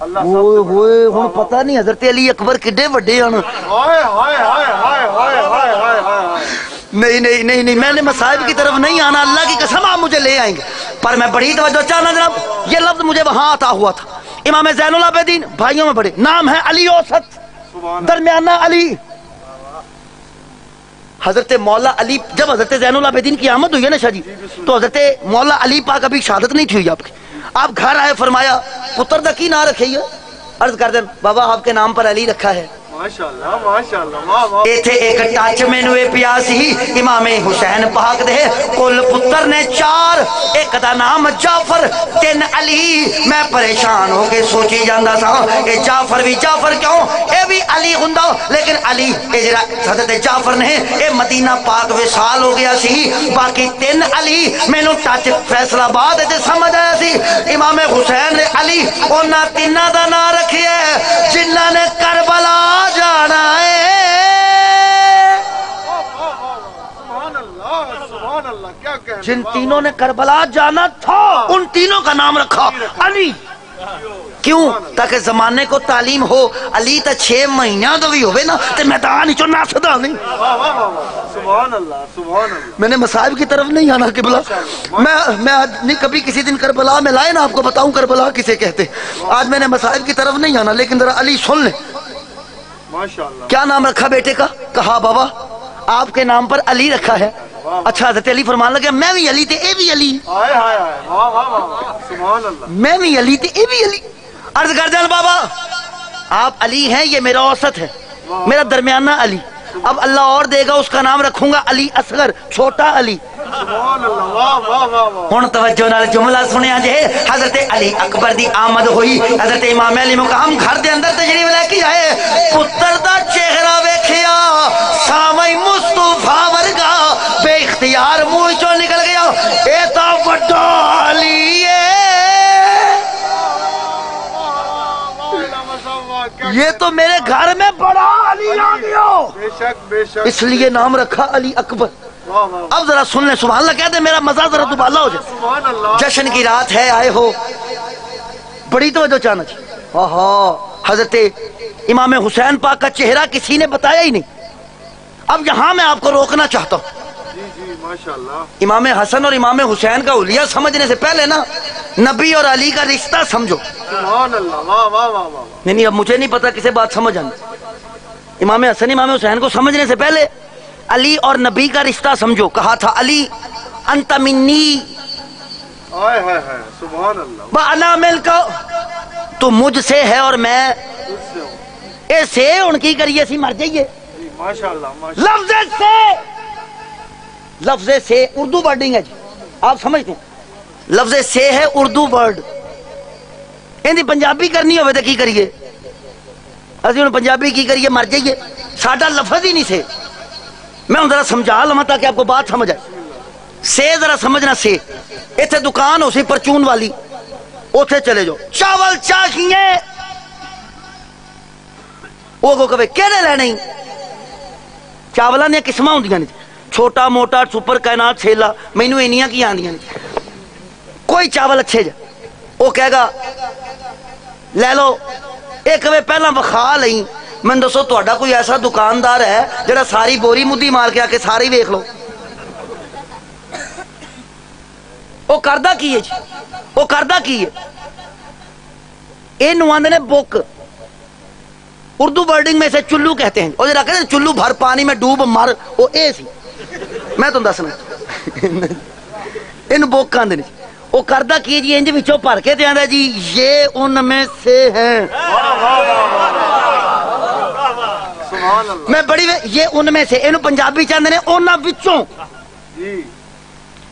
اللہ ہوئے ہوئے ہن پتہ نہیں حضرت علی اکبر کڈے وڈے ہن ہائے ہائے ہائے ہائے ہائے ہائے ہائے ہائے نہیں میں نے مصائب کی طرف نہیں آنا اللہ کی قسم آپ مجھے لے آئیں گے پر میں بڑی توجہ چاہنا جناب یہ لفظ مجھے وہاں آتا ہوا تھا امام زین العابدین بھائیوں میں بڑے نام ہے علی اوسط درمیانہ علی حضرت مولا علی جب حضرت زین العابدین کی آمد ہوئی ہے نا شاہ جی تو حضرت مولا علی پاک ابھی شہادت نہیں تھی ہوئی آپ کی آپ گھر آئے فرمایا پتر دا کی نام رکھے عرض کر دیں بابا آپ کے نام پر علی رکھا ہے ماشاءاللہ ماشاءاللہ واہ واہ ایتھے ایک ٹچ مینوں اے پیاسی امام حسین پاک دے کل پتر نے 4 ایک دا نام جعفر 3 علی میں پریشان ہو کے سوچی جاندا سا کہ جعفر بھی جعفر کیوں اے بھی علی ہوندا لیکن علی اے جڑا حضرت جعفر نے اے مدینہ پاک وصال ہو گیا سی باقی 3 علی مینوں ٹچ فیصلہ آباد تے سمجھ آیا سی امام حسین نے علی انہاں تیناں دا نام رکھیا جنہاں نے کربلا جانا ہے سبحان اللہ کیا کہنے جن تینوں نے کربلا جانا تھا ان تینوں کا نام رکھا علی کیوں؟ تاکہ زمانے کو تعلیم ہو. علی تو 6 مہینوں تو بھی ہوئے نا تے میدان چوں نسدا نہیں. سبحان اللہ سبحان اللہ. میں نے مصائب کی طرف نہیں آنا قبلہ. میں نہیں کبھی کسی دن کربلا میں لائے نا آپ کو بتاؤں کربلا کسے کہتے. آج میں نے مصائب کی طرف نہیں آنا، لیکن ذرا علی سن لیں. ماشاءاللہ. کیا نام رکھا بیٹے کا؟ کہا بابا آپ کے نام پر علی رکھا ہے. اچھا حضرت علی فرمان لگے میں بھی علی تے اے بھی علی. ہائے ہائے ہائے. واہ واہ واہ. سبحان اللہ. میں بھی علی تے اے بھی علی. عرض کر دیں بابا آپ علی ہیں، یہ میرا اوسط ہے، میرا درمیانہ علی. اب اللہ اور دے گا اس کا نام رکھوں گا علی اصغر، چھوٹا علی. سبحان اللہ. واہ واہ واہ واہ. ہن توجہ نال جملہ سنیا جے. حضرت علی اکبر دی آمد ہوئی. حضرت امام علی مقام گھر دے اندر تشریف لے کے آئے. پتر دا چہرہ ویکھیا سامئی مصطفی ورگا بے اختیار منہ چوں نکل گیا اے تا وڈا علی ہے. یہ تو میرے گھر میں بڑا علی آ گیا، بے شک بے شک. اس لیے نام رکھا علی اکبر. واہ واہ. اب ذرا سن لیں سبحان اللہ کہتے میرا مزہ ذرا دوبالا ہو جائے. سبحان اللہ. جشن کی رات ہے آئے ہو، بڑی توجہ چانا چاہیے. حضرت امام حسین پاک کا چہرہ کسی نے بتایا ہی نہیں. اب یہاں میں آپ کو روکنا چاہتا ہوں. جی جی ماشاءاللہ. امام حسن اور امام حسین کا حلیہ سمجھنے سے پہلے نا نبی اور علی کا رشتہ سمجھو. سبحان اللہ. واہ واہ واہ واہ. نہیں اب مجھے نہیں پتا کسے بات سمجھ آنا. امام حسن امام حسین کو سمجھنے سے پہلے علی اور نبی کا رشتہ سمجھو. کہا تھا علی انت منی ہائے ہائے ہائے. سبحان اللہ. وانا ملک، تو مجھ سے ہے اور میں اس سے ہوں. اے سے ان کی کریے سی مر جائیے. جی ماشاءاللہ ماشاءاللہ. لفظ سے اردو ورڈنگ ہے جی، آپ سمجھتے ہیں. لفظ سے ہے اردو ورڈ. اندی پنجابی کرنی ہوئے تو کی کریے؟ اسی ہوں پنجابی کی کریے مر جائیے. ساڈا لفظ ہی نہیں سے. میں ہوں ذرا سمجھا لوا تاکہ آپ کو بات سمجھ آئے. سے ذرا سمجھنا. سے اتنے دکان ہو سی پرچون والی، اوتھے چلے جاؤ چاول چاہیے، وہ کو کہے کہڑے لینے؟ چاولاں دیا قسم ہوندیاں نے، چھوٹا موٹا سپر کائنات چھیلا، مینوں اینیاں کی آندیاں نے. کوئی چاول اچھے جا وہ کہے گا لے لو. ایک وے پہلا وکھا لئی میں دسو تہاڈا کوئی ایسا دکاندار ہے جڑا ساری بوری مدی مار کے آ کے ساری ویکھ لو. وہ کردہ کی ہے جی، وہ کردہ کی ہے. یہ نواندے نے بک، اردو ورڈنگ میں سے چلو کہتے ہیں. وہ جڑا کہتے ہیں چلو بھر پانی میں ڈوب مر، وہ اے سی. میں تم دسنا ان بک آندے نے. وہ کردہ کی جی انج وچوں بھر کے تے آندا جی یہ ان میں سے ہیں. سبحان اللہ. میں بڑی یہ ان میں سے اینو پنجابی چاہندے نے انہاں وچوں. جی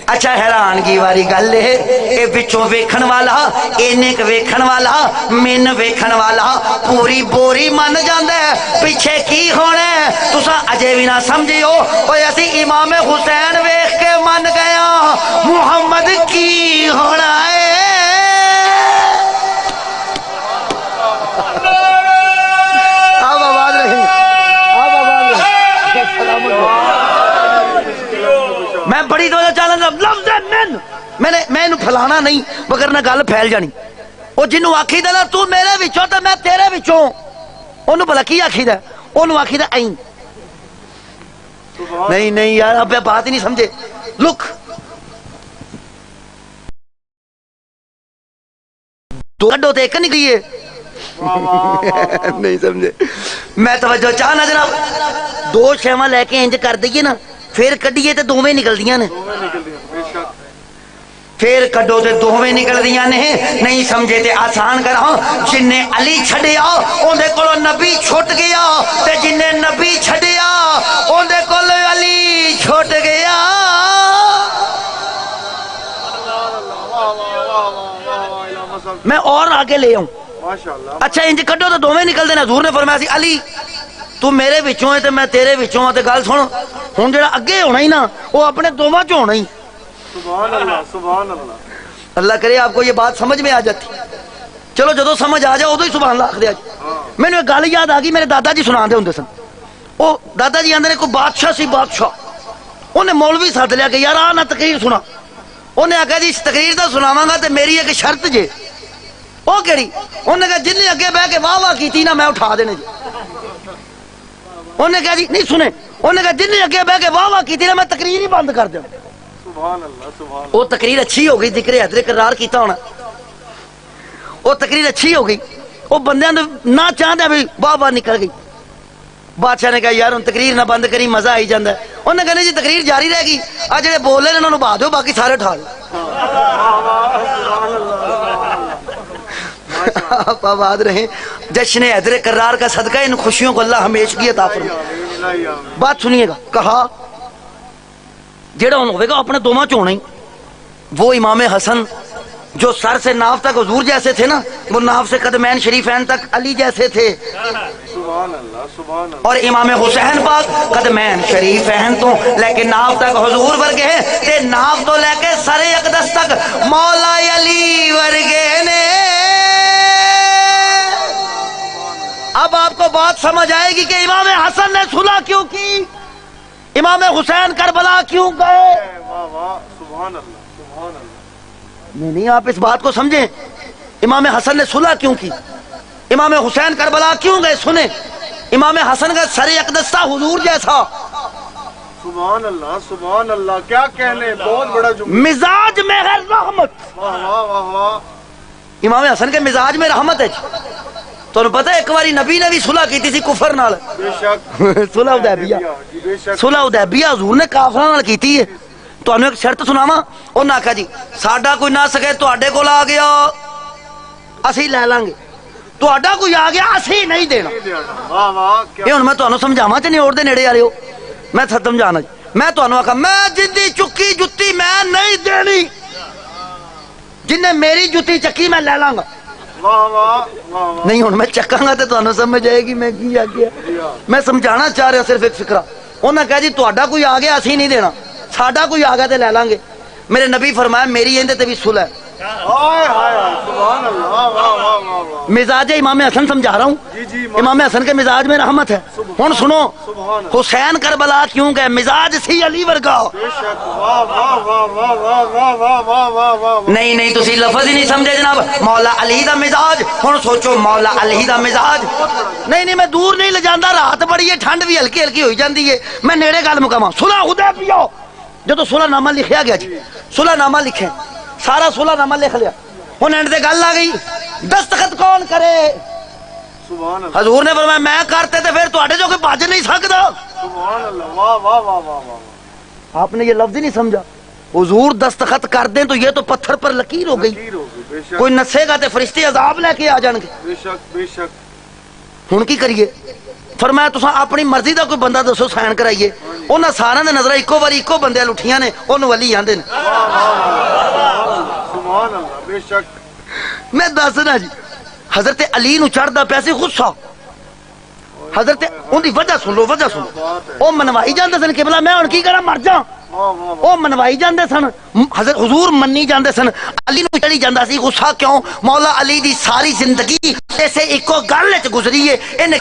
اچھا حیرانگی والی گل ہے اے وچوں ویکھن والا اینے ک ویکھن والا من ویکھن والا پوری بوری من جاندا ہے پیچھے کی ہونا ہے. تساں اجے بھی نہ سمجھیو اوے اسی امام حسین ویکھ کے من گیا محمد کی ہونا ہے. اب آواز رہی، اب آواز رہی. السلام علیکم. میں بڑی دو چالا لفظ میں پھیلانا نہیں مگر نہ گل پھیل جانی. وہ جنوں آکھی دا نا تو میرے وچوں تے میں تیرے وچوں، اونوں بھلا کی آکھی دا؟ اونوں آکھی دا این. نہیں نہیں یار اب بات ہی نہیں سمجھے. لک دو کڈو تے ایک نکلی ہے. نہیں سمجھے. میں توجہ چاہنا جناب دو شیواں لے کے انج کر دئیے نا پھر کڈیے تے دوویں نکلدیاں نے. پھر کڈو تے دوویں نکلدیاں نے. نہیں سمجھے تے آسان کراں. جن نے علی چھڈیا اون دے کولوں نبی چھٹ گیا تے جن نے نبی چھڈیا اون دے کولوں علی چھٹ گیا. میں اور آگے لے آؤں. اچھا انج کڈو تے دوویں نکلدے نے. حضور نے فرمایا سی علی تو میرے وچوں ہے تے میں تیرے وچوں ہاں. تے گل سن ہن جڑا اگے ہونا ہی نا وہ اپنے دوواں چ ہونا ہی. سبحان اللہ سبحان اللہ. اللہ کرے آپ کو یہ بات سمجھ میں آ جاتی. چلو جدو سمجھ آ جائے ادو ہی سبحان اللہ آخ دیا جی. مینوں ایک گل یاد آ گئی میرے دادا جی سنا دے ہوندے سن. وہ دادا جی آندے نے کوئی بادشاہ سی بادشاہ. انہیں مولوی سد لیا کہ یار آ نہ تقریر سنا. انہیں آخیا جی اس تقریر دا سناواں گا تے میری ایک شرط جے. وہ کہڑی؟ انہیں کہا جن نے اگے بہ کے واہ واہ کی نا میں اٹھا دینے جی. انہیں کہا جی نہیں سنے، انہیں کہا جن نے اگے بہ کے واہ واہ کی نا میں تقریر ہی بند کر دوں. سبحان اللہ سبحان وہ تقریر اچھی ہو گئی، ذکر حیدر کرار کیتا ہونا، وہ تقریر اچھی ہو گئی، وہ بندیاں نہ چاہتے بھی واہ واہ نکل گئی. بادشاہ نے کہا یار ہوں تقریر نہ بند کری، مزہ آئی جاتا ہے. انہیں کہا جی تقریر جاری رہے گی، آ جڑے بول رہے انہوں بہا دو، باقی سارے اٹھا لو. آپ آباد رہیں. جشن حیدر کرار کا صدقہ ان خوشیوں کو اللہ ہمیشہ کی عطا فرمائے. بات سنیے گا، کہا جیڑا ہوں ہوئے گا اپنے دوما چونا ہی. وہ امام حسن جو سر سے ناف تک حضور جیسے تھے نا، وہ ناف سے قدمین شریفین تک علی جیسے تھے. سبحان اللہ سبحان اللہ. اور امام حسین پاک قدمین شریفین تو لے کے ناف تک حضور ورگے ہیں، تے ناف تو لے کے سر اقدس تک مولا علی ورگے نے. اب آپ کو بات سمجھ آئے گی کہ امام حسن نے صلح کیوں کی، امام حسین کربلا کیوں گئے. واہ واہ سبحان اللہ سبحان اللہ. نہیں آپ اس بات کو سمجھیں، امام حسن نے صلح کیوں کی، امام حسین کربلا کیوں گئے. سنیں، امام حسن کا سر اقدس تھا حضور جیسا. سبحان اللہ سبحان اللہ. کیا کہنے، بہت بڑا جملہ. مزاج میں ہے رحمت. واہ واہ واہ واہ. امام حسن کے مزاج میں رحمت ہے. تو پتہ ہے ایک باری نبی نے بھی صلح کی تھی کفر نال. بے شک صلح حدیبیہ، جی بے شک. صلح حدیبیہ حضور نے کافراں نال کیتی ہے. تانوں ایک شرط سناواں، انہاں آکھیا جی ساڈا کوئی نہ سکے تواڈے کول آ گیا اسی لے لیں گے، تواڈا کوئی آ گیا اسی نہیں دینا. واہ واہ. کیا یہ ہن میں تانوں سمجھاواں تے نہیں اور دے نیڑے آ رہے ہو، میں سمجھانا جی. میں تانوں آکھاں میں جدی چکی جُتی میں نہیں دینی، جن نے میری جُتی چکی میں لے لاں گا. واہ واہ واہ واہ. نہیں ہوں میں چکاں گا تو تمہیں سمجھ آئے گی میں کی آگیا. میں سمجھانا چاہ رہا صرف ایک فکرہ. انہوں نے کہا جی تہاڈا کوئی آ گیا اسی نہیں دینا، ساڈا کوئی آ گیا تو لے لیں گے. میرے نبی فرمایا میری اندے تے بھی صلح ہے. ہائے ہائے سبحان اللہ. واہ واہ واہ واہ. مزاج امام حسن سمجھا رہا ہوں، جی جی امام حسن کے مزاج میں رحمت ہے. ہوں سنو، سبحان اللہ. حسین کربلا کیوں گئے، مزاج سی علی ورگا. بے شک. واہ واہ واہ واہ واہ واہ واہ واہ واہ واہ. نہیں نہیں تسی لفظ ہی نہیں سمجھے جناب. مولا علی دا مزاج، ہوں سوچو مولا علی دا مزاج. نہیں میں دور نہیں لے جاندہ، رات بڑی ہے، ٹھنڈ بھی ہلکی ہلکی ہوئی جاندی ہے. میں نیڑے گل مکاواں. صلح حدیبیہ جدو صلح نامہ لکھیا گیا جی، صلح نامہ لکھے، سارا صلح نامہ لکھ لیا. ہن اینڈ تے گل آ گئی دستخط کون کرے. سبحان اللہ حضور نے فرمایا میں کرتے تے پھر تواڈے جو کوئی بھج نہیں سکدا. سبحان اللہ. واہ واہ واہ واہ واہ. آپ نے یہ لفظ ہی نہیں سمجھا. حضور دستخط کر دیں تو یہ تو پتھر پر لکیر ہو گئی. لکیر ہو گئی. بے شک کوئی نسے گا تے فرشتے عذاب لے کے آ جان گے. بے شک بے شک. ہن کی کریے؟ فرمایا تساں اپنی مرضی دا کوئی بندہ دسو سائن کرائیے. انہاں سارا دے نظر اکو باری اکو بندے لٹھیاں نے، اونوں ولی آندے نے. سبحان اللہ. بے شک. میں دسنا جی حضرت علی نو چڑھدا پیا سی غصہ. حضرت ان دی وجہ سن لو، وجہ سن لو. او منوائی جاندے سن قبلہ میں ہن کی کراں مر جاں. واہ واہ. او منوائی جاندے سن، حضرت حضور منی جاندے سن. علی نو چڑھی جاندا سی غصہ کیوں؟ مولا علی دی ساری زندگی ایسے اکو گل وچ گزری ہے، اینے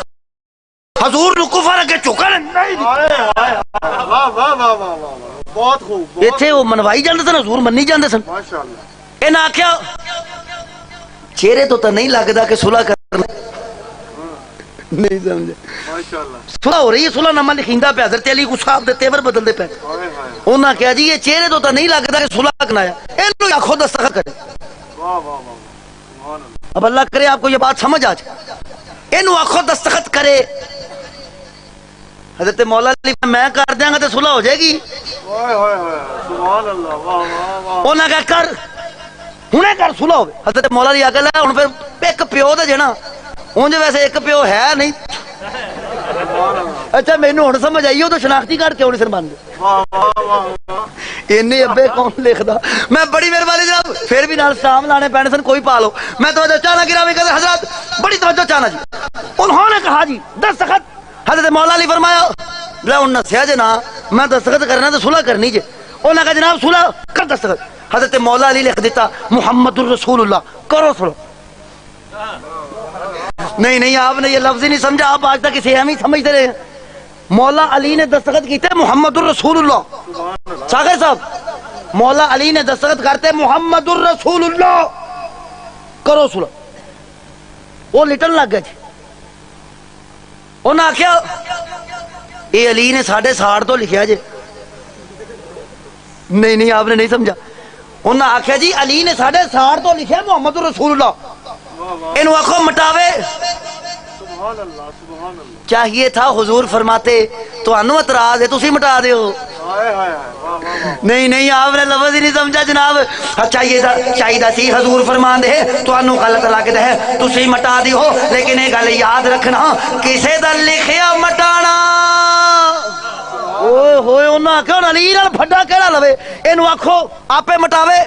حضور نو کفر اگے چکن نہیں دی. ہائے ہائے. واہ واہ واہ واہ واہ. بہت خوب. ایتھے او منوائی جاندے سن، حضور منی جاندے سن. ماشاء اللہ. انہاں آکھیا چہرے تو نہیں لگدا کہ صلح کرنا. نہیں سمجھے؟ ماشاء اللہ. صلح ہو رہی ہے، صلح نامہ لکھیندا پیا. حضرت علی غصہ آپ دے تیور بدلدے پے. ہائے ہائے. انہاں کہا جی یہ چہرے تو نہیں لگدا کہ صلح کرنا ہے، اینو آکھو دستخط کرے. واہ واہ واہ. سبحان اللہ. اب اللہ کرے آپ کو یہ بات سمجھ آ جائے. اینو آکھو دستخط کرے. حضرت مولا علی میں کر دیاں گا تو صلح ہو جائے گی. ہائے ہائے ہائے. سبحان اللہ. واہ واہ واہ. انہاں کہا کر ہنے کر صلح ہوے. حضرت مولا علی آکھے لے ہن پھر ایک پیو تے جنا اونج ویسے ایک پیو ہے نہیں. اچھا مینوں ہن سمجھ آئی تو شناختی کارڈ کیوں نہیں سن بن گئے. واہ واہ واہ واہ. اینے ابے کون لکھدا. میں بڑی مہربانی جناب پھر بھی نال سام لانے پینے سن، کوئی پا لو. میں توجہ چاہنا گرامی قدر حضرات، بڑی توجہ چاہنا جی. انہوں نے کہا جی دستخط. حضرت مولا علی فرمایا لے ہن نسیا جے نا میں دستخط کرنا تو صلح کرنی جے. انہوں نے کہا جناب صلح کر دستخط. حضرت مولا علی لکھ دیتا محمد الرسول اللہ، کرو صلح. نہیں آپ نے یہ لفظ ہی نہیں سمجھا. آپ آج تک اسے ہم ہی سمجھتے رہے. مولا علی نے دستخط کیتے محمد الرسول اللہ. ساگر صاحب مولا علی نے دستخط کرتے محمد الرسول اللہ، کرو صلح. وہ لٹن لگ گیا جی انہیں آخیا یہ علی نے 6.5 تو لکھیا جی نہیں آپ نے نہیں سمجھا انہیں آخیا جی علی نے 6.5 تو لکھیا محمد رسول اللہ انہوں آخو مٹاوے چاہیے تھا حضور فرماتے تو انو اعتراض ہے تسی مٹا دیو نہیں آپ نے لفظ ہی نہیں سمجھا جناب چاہیے سی حضور فرمان دے تو انو غلط لگتا ہے تسی مٹا دیو لیکن یہ گل یاد رکھنا کسے دا لکھیا مٹانا اوئے ہوئے انہاں آکھیا علی نال پھڈا کیڑا لوے اینو آکھو آپے مٹاوے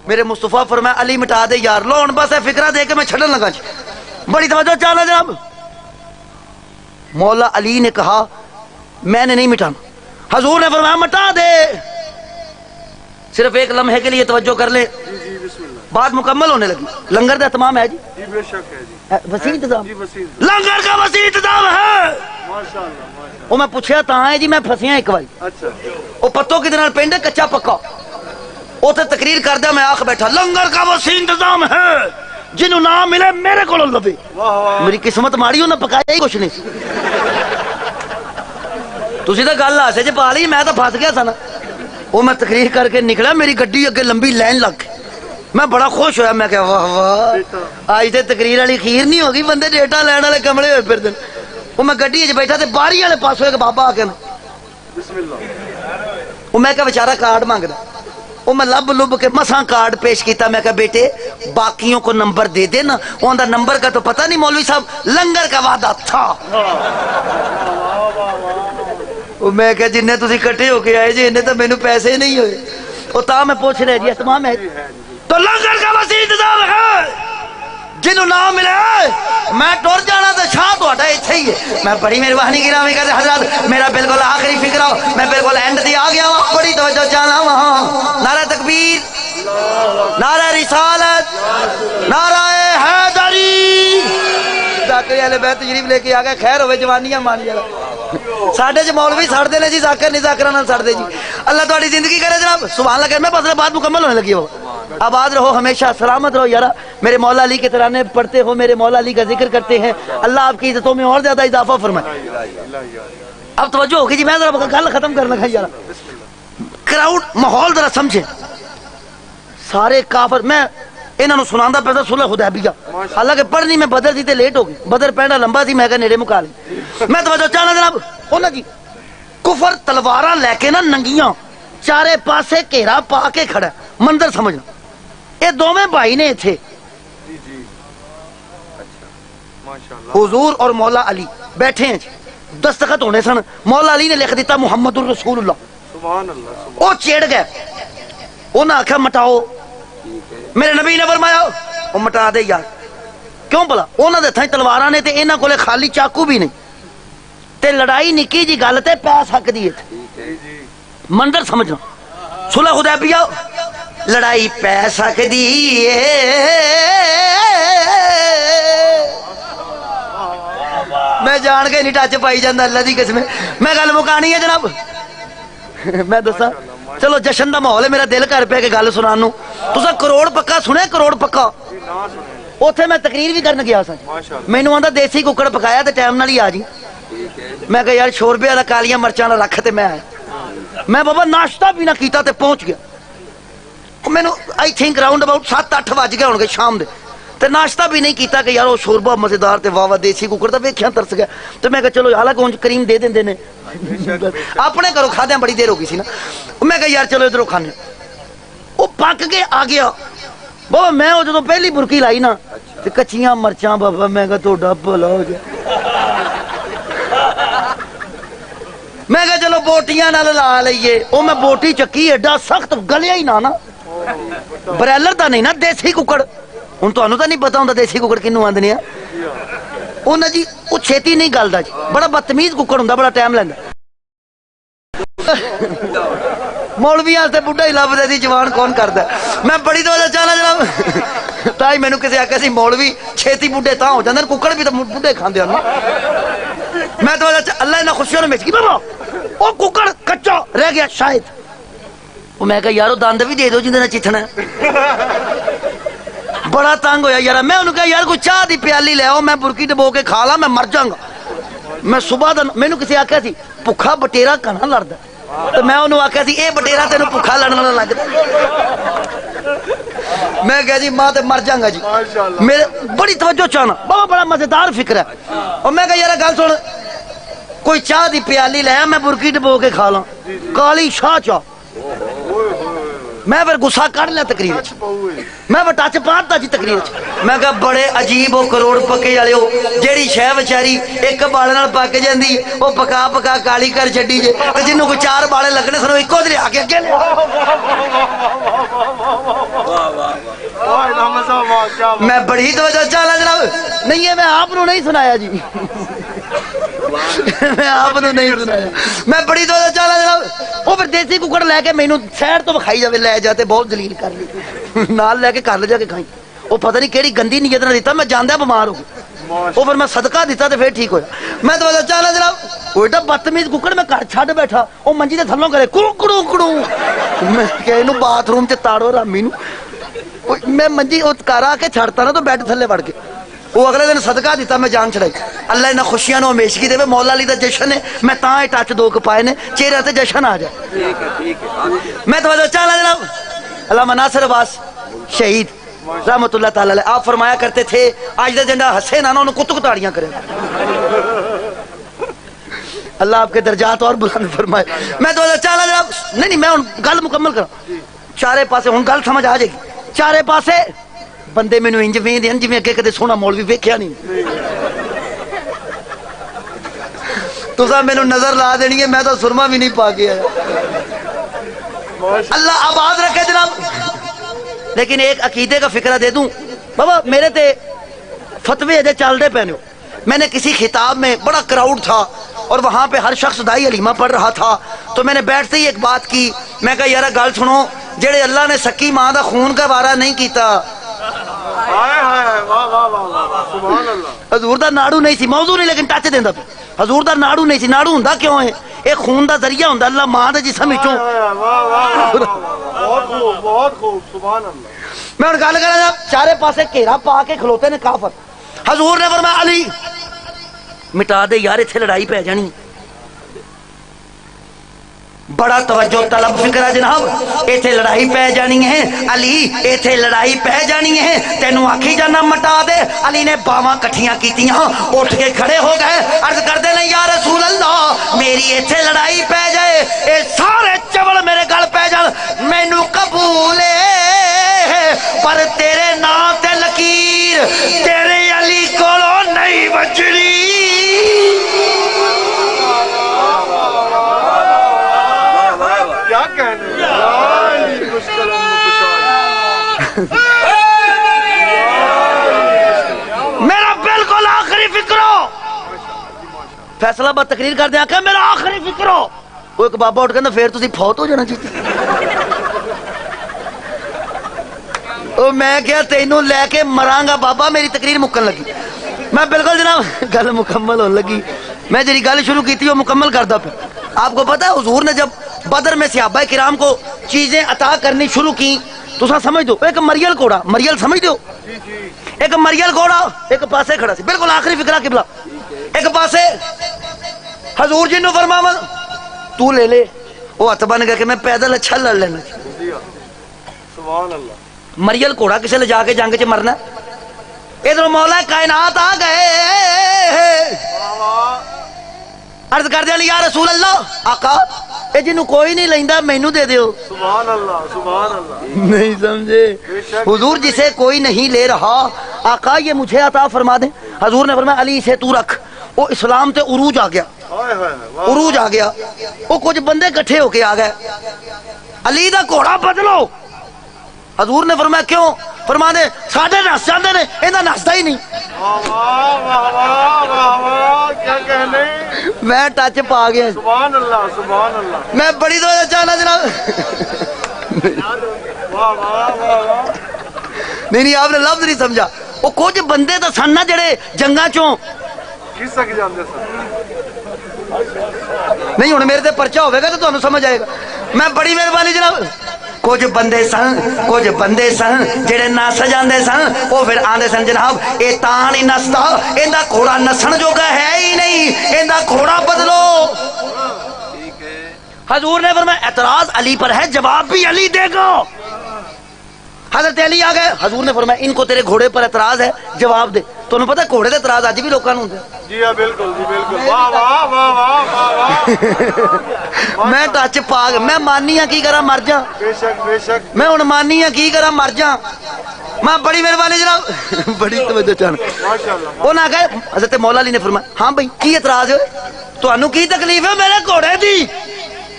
میرے مصطفیٰ فرمایا علی مٹا دے یار لو ہن بس فکرہ دے کے میں چھڑن لگا بڑی توجہ چاہنا جناب مولا علی نے کہا میں نے نہیں مٹانا حضور نے فرمایا مٹا دے صرف ایک لمحے کے لیے توجہ کر لیں بات مکمل ہونے لگی لنگر کا اہتمام ہے جی بے شک ہے جی وسیع انتظام لنگر کا وسیع انتظام ہے وہ میں پوچھا تا ہے جی میں پھسیا ایک بار اچھا وہ پتوں کے دن پنڈ کچا پکا اتنے تقریر کردیا میں آخ بیٹھا لنگر کا وسیع انتظام ہے جنہوں نہ ملے میرے کو لبے میری قسمت ماڑی انہیں پکایا ہی کچھ نہیں تسی تو گل ہاسے چ پا لی میں تو پھس گیا سا نا وہ میں تقریر کر کے نکلا میری گڈی اگے لمبی لائن لگ گئی میں بڑا خوش ہویا میں کہا واہ واہ آج تے تقریر والی خیر نہیں ہوگی بندے ڈیٹا لین والے کملے ہوئے پھر دن وہ میں گڈی چ بیٹھا تے باری والے پاسوں ایک بابا آ کے بسم اللہ وہ میں کہا بیچارہ کارڈ مانگدا وہ میں لب لب کے مساں کارڈ پیش کیتا میں کہا بیٹے باقیوں کو نمبر دے دے نا ان دا نمبر کا تو پتہ نہیں مولوی صاحب لنگر کا وعدہ تھا میں کہا جنہیں تسی کٹھے ہو کے آئے جی انہیں تو مینوں پیسے نہیں ہوئے وہ تا میں پوچھ رہے جی اہتمام ہے تو لنگر کا وسیع انتظام ہے جنہوں نہ ملے میں ٹر جانا تو شاہ تو ہٹا ایتھے ہی ہے میں بڑی مہربانی گرامی کرتے حضرات میرا بالکل آخری فکر ہو میں بالکل اینڈ دی آ گیا ہوں بڑی توجہ چاہنا وہاں نعرہ تکبیر نعرہ رسالت نعرہ حیدری ذاکر والے بیت تشریف لے کے آ گئے خیر ہوئے جوانیاں مانی والا ساڈے چ مولوی سڑتے ہیں جی ذاکر نہیں ذاکر نال سڑتے جی اللہ تہاڈی زندگی کرے جناب سبحان اللہ میں بس بات مکمل ہونے لگی ہو آباد رہو ہمیشہ سلامت رہو یارا میرے مولا علی کے ترانے پڑھتے ہو میرے مولا علی کا ذکر کرتے ہیں اللہ آپ کی عزتوں میں اور زیادہ اضافہ فرمائے اب توجہ ہوگی جی میں ذرا گل ختم کرنا کھا یارا کراؤڈ ماحول ذرا سمجھے سارے کافر میں انہاں نو سناندا پیا صلح حدیبیہ حالانکہ پڑھنی میں بدر سی تے لیٹ ہو گئی بدر پہنا لمبا سی میں کہ نیڑے مکا لیں میں توجہ چاہنا جناب انہاں جی کفر تلواراں لے کے نا ننگیاں چارے پاسے گھیرا پا کے کھڑا منظر سمجھنا یہ دوویں بھائی نے تھے حضور اور مولا علی بیٹھے ہیں دستخط ہونے سن مولا علی نے لکھ دیتا محمد الرسول اللہ سبحان اللہ وہ چیڑ گئے انہاں آکھا مٹاؤ میرے نبی نے فرمایا وہ مٹا دے یار کیوں بلا انہاں دے تھیں تلواراں نے تے انہاں کولے خالی چاقو بھی نہیں تے لڑائی نکی جی گل تے پی سکدی ہے منظر سمجھنا صلح حدیبیہ لڑائی پی سکدی ہے میں جان کے نہیں ٹچ پائی جاندہ اللہ دی قسم میں گل مکانی ہے جناب میں دسا چلو جشن دا ماحول ہے میرا دل کر پیا کہ گل سنانو تساں کروڑ پکا سنے کروڑ پکا اوتھے میں تقریر بھی کرن گیا سا مینوں آندا دیسی ککڑ پکایا تے ٹائم نال ہی آ جی میں کہ یار شوربے والا کالیاں مرچاں نال رکھ تے میں آیا میں بابا ناشتہ بھی نہ کیتا تے پہنچ گیا مینوں آئی تھنک راؤنڈ اباؤٹ 7-8 بج گئے ہونگے شام دے تے ناشتہ بھی نہیں کیتا کہ یار وہ شوربہ مزیدار تے واہ واہ دیسی ککڑ تے ویکھیاں ترس گیا تے میں کہ چلو حالانکہ اونج کریم دے دیندے نے اپنے گھروں کھادیاں بڑی دیر ہو گئی سی نا میں کہ یار چلو ادھروں کھانے وہ پک کے آ گیا بابا میں وہ جدوں پہلی برکی لائی نا تے کچیاں مرچاں بابا میں کہ تہاڈا بھلا ہو جائے میں کہ چلو بوٹیاں نال لا لئیے او میں بوٹی چکی ایڈا سخت گلیا ہی نہ برائلر دا نہیں نا دیسی ککڑ ہن تانوں تا نہیں پتہ ہوندا دیسی ککڑ کینوں آندے نے انہاں جی او چھیتی نہیں گلدا جی بڑا بدتمیز ککڑ ہوندا بڑا ٹائم لیندا مولوی واسطے بڈھا ہی لب دے دی جوان کون کردا میں بڑی توجہ چاہنا جناب تائی مینوں کسے آکھیا سی مولوی چھیتی بڈھے تاں ہو جاندے ککڑ بھی تے بڈھے کھاندے ہن میں تو اللہ انہاں خوشیاں نوں وچ کی بابا او ککڑ کچا رہ گیا شاید وہ میں کہا یارو دند بھی دے دو جندے نال چتھنا بڑا تنگ ہویا یار میں انہوں کہا یار کوئی چاہ دی پیالی لے آؤ میں برکی ڈبو کے کھا لا میں مر جاؤں گا میں صبح دا میں کسی آکھیا سی بھکھا بٹیرا کنا لڑدا تو میں انہوں آکھیا سی اے بٹیرا تینوں بھکھا لڑنا نہ لگدا میں کہا جی ماں تے مر جاؤں گا جی میرے بڑی توجہ چاہنا بہت بڑا مزیدار فکر ہے اور میں کہا یار گل سن کوئی چاہ دی پیالی لے میں برکی ڈبو کے کھا لاں کالی شاہ چاہ میں پھر غصہ کر لیا تقریر میں پھر ٹچ پاتا جی تقریر میں کہا بڑے عجیب ہو کروڑ پکے والے ہو جیڑی شے بیچاری ایک بالے نال پک جاندی وہ پکا پکا کالی کر چھڈی جے تے جنوں کوئی چار بالے لگنے سن اکو دے آ کے اگے لے میں بڑی توجہ چالا جناب نہیں ہے میں آپ نو نہیں سنایا جی میں آپ نے نہیں سنایا میں بڑی تو چالا جناب وہ پھر دیسی ککڑ لے کے مینوں سیر تو بکھائی جاوے لے جاتے بہت ذلیل کر لی نال لے کے گھر لے جا کے کھائی وہ پتہ نہیں کیڑی گندی نیت نہ دیتا میں جاندیا بیمار ہو گیا وہ پھر میں صدقہ دیتا تے پھر ٹھیک ہویا میں تو چالا جناب وہ ایڈا بدتمیز ککڑ میں گھر چھڈ بیٹھا وہ منجی دے تھلوں کرے کڑو کڑو کڑو میں کہ اینو باتھ روم تے تاڑو رامی نو میں منجی او کارا کے چھڑتا نا تو بیڈ تھلے وڑ کے وہ اگلے دن صدقہ دیتا میں جان چڑھائی اللہ انہاں خوشیاں نو ہمیشگی دے مولا علی دا جشن ہے میں تاں ہی ٹچ دو پائے نے چہرے تے جشن آ جائے میں تو چالا جناب علامہ ناصر عباس شہید رحمت اللہ تعالی علیہ آپ فرمایا کرتے تھے آج دا جنڈا ہسے نہ انہوں کتک تاڑیاں کرے اللہ آپ کے درجات اور بلند فرمائے میں تو چالا جناب نہیں میں گل مکمل کرا چارے پاسے ہن گل سمجھ آ جائے گی چارے پاسے بندے مینوں انج ویندے ہیں جویں اگے کدے سونا مولوی ویکھیا نہیں تساں مینوں نظر لا دینی ہے میں تو سرما بھی نہیں پا کے آیا اللہ آباد رکھے جناب لیکن ایک عقیدے کا فکرہ دے دوں بابا میرے تے فتوے اجے چل رہے پہنے میں نے کسی خطاب میں بڑا کراؤڈ تھا اور وہاں پہ ہر شخص دائی علیمہ پڑھ رہا تھا تو میں نے بیٹھتے ہی ایک بات کی میں کہا یار گل سنو جڑے اللہ نے سکی ماں دا خون کا وارہ نہیں کیتا حضور دا ناڑو نہیں سی موضوع نہیں لیکن ٹچ دیندا پیا حضور دا ناڑو نہیں سی ناڑو ہوندا کیوں ہے ایک خون دا ذریعہ ہوندا اللہ ماں دے جسم وچوں بہت خوب سبحان اللہ میں ہن گل کراں چارے پاسے گھیرا پا کے کھلوتے نے کافر حضور نے فرمایا علی مٹا دے یار ایتھے لڑائی پہ جانی بڑا توجہ طلب فکر ہے جناب ایتھے لڑائی پہ جانی ہے علی ایتھے لڑائی پہ جانی ہے تینوں آکھی جانا مٹا دے علی نے باواں کٹھیاں کیتیاں اٹھ کے کھڑے ہو گئے عرض کر دے نہیں یا رسول اللہ میری ایتھے لڑائی پہ جائے اے سارے چول میرے گل پہ جان مینوں قبول ہے پر تیرے نام تے لکیر تیرے علی کولوں نہیں بچنی کیا کہنے میرا بالکل آخری فکر ہو فیصلہ بات تقریر کر دیا کہ میرا آخری فکر ہو وہ ایک بابا اٹھ کے پھر تسی فوت ہو جانا چاہیے میں کیا تینوں لے کے مراں گا بابا میری تقریر مکن لگی میں بالکل جناب گل مکمل ہو لگی میں جی گل شروع کی تھی وہ مکمل کرتا پھر آپ کو پتا ہے حضور نے جب بدر میں صحابہ کرام کو چیزیں عطا کرنی شروع کی تو سمجھ دو ایک مریل کوڑا مریل سمجھ دو ایک مریل کوڑا ایک پاسے کھڑا سی بالکل آخری فکرہ قبلہ ایک پاسے حضور جی نو فرماون تو لے لے وہ ہاتھ بن گیا کہ میں پیدل اچھا لڑ لینا سبحان اللہ مریل کوڑا کسے لے جا کے جنگ چ مرنا ادھر مولا کائنات آ گئے عرض کر دیا یا رسول اللہ آقا اے جنوں کوئی نہیں لیندا مینوں دے دیو سبحان اللہ نہیں سمجھے حضور جسے کوئی نہیں لے رہا آقا یہ مجھے عطا فرما دیں حضور نے فرمایا علی اسے تو رکھ وہ اسلام تے عروج آ گیا عروج آ گیا وہ کچھ بندے کٹھے ہو کے آ گئے علی دا گھوڑا بدلو حضور نے فرمایا کیوں فرما دے ساڈے نس جاندے نے انہاں نسدا ہی نہیں کیا کہنے میں ٹچ پا گیا سبحان اللہ میں بڑی دو چاہنا جناب نہیں آپ نے لفظ نہیں سمجھا وہ کچھ بندے تو سن نا جڑے جنگاں چوں کس تک جاندے سن نہیں ہن میرے تے پرچہ ہوے گا تو تانوں سمجھ آئے گا میں بڑی مہربانی جناب کچھ بندے سن جڑے نس جاندے سن وہ پھر آندے سن جناب اے تاں نہیں نسدا ایندا گھوڑا نسن جوگا ہے ہی نہیں ایندا گھوڑا بدلو. حضور نے فرمایا اعتراض علی پر ہے جواب بھی علی دے گا. حضرت علی آ گئے. حضور نے فرمایا ان کو تیرے گھوڑے پر اعتراض ہے جواب دے. تمہیں پتہ گھوڑے دے اعتراض اج بھی لوکاں نوں ہوندے. جی ہاں بالکل جی بالکل. واہ واہ واہ واہ واہ. میں ٹچ پا میں مانی ہاں کی کراں مر جاں. بے شک بے شک. میں ہن مانی ہاں کی کراں مر جاں. میں بڑی مہربانی جناب بڑی توجہ چاہن. ماشاءاللہ. انہاں کہے حضرت مولا علی نے فرمایا ہاں بھائی کی اعتراض ہے تانوں کی تکلیف ہے میرے گھوڑے دی.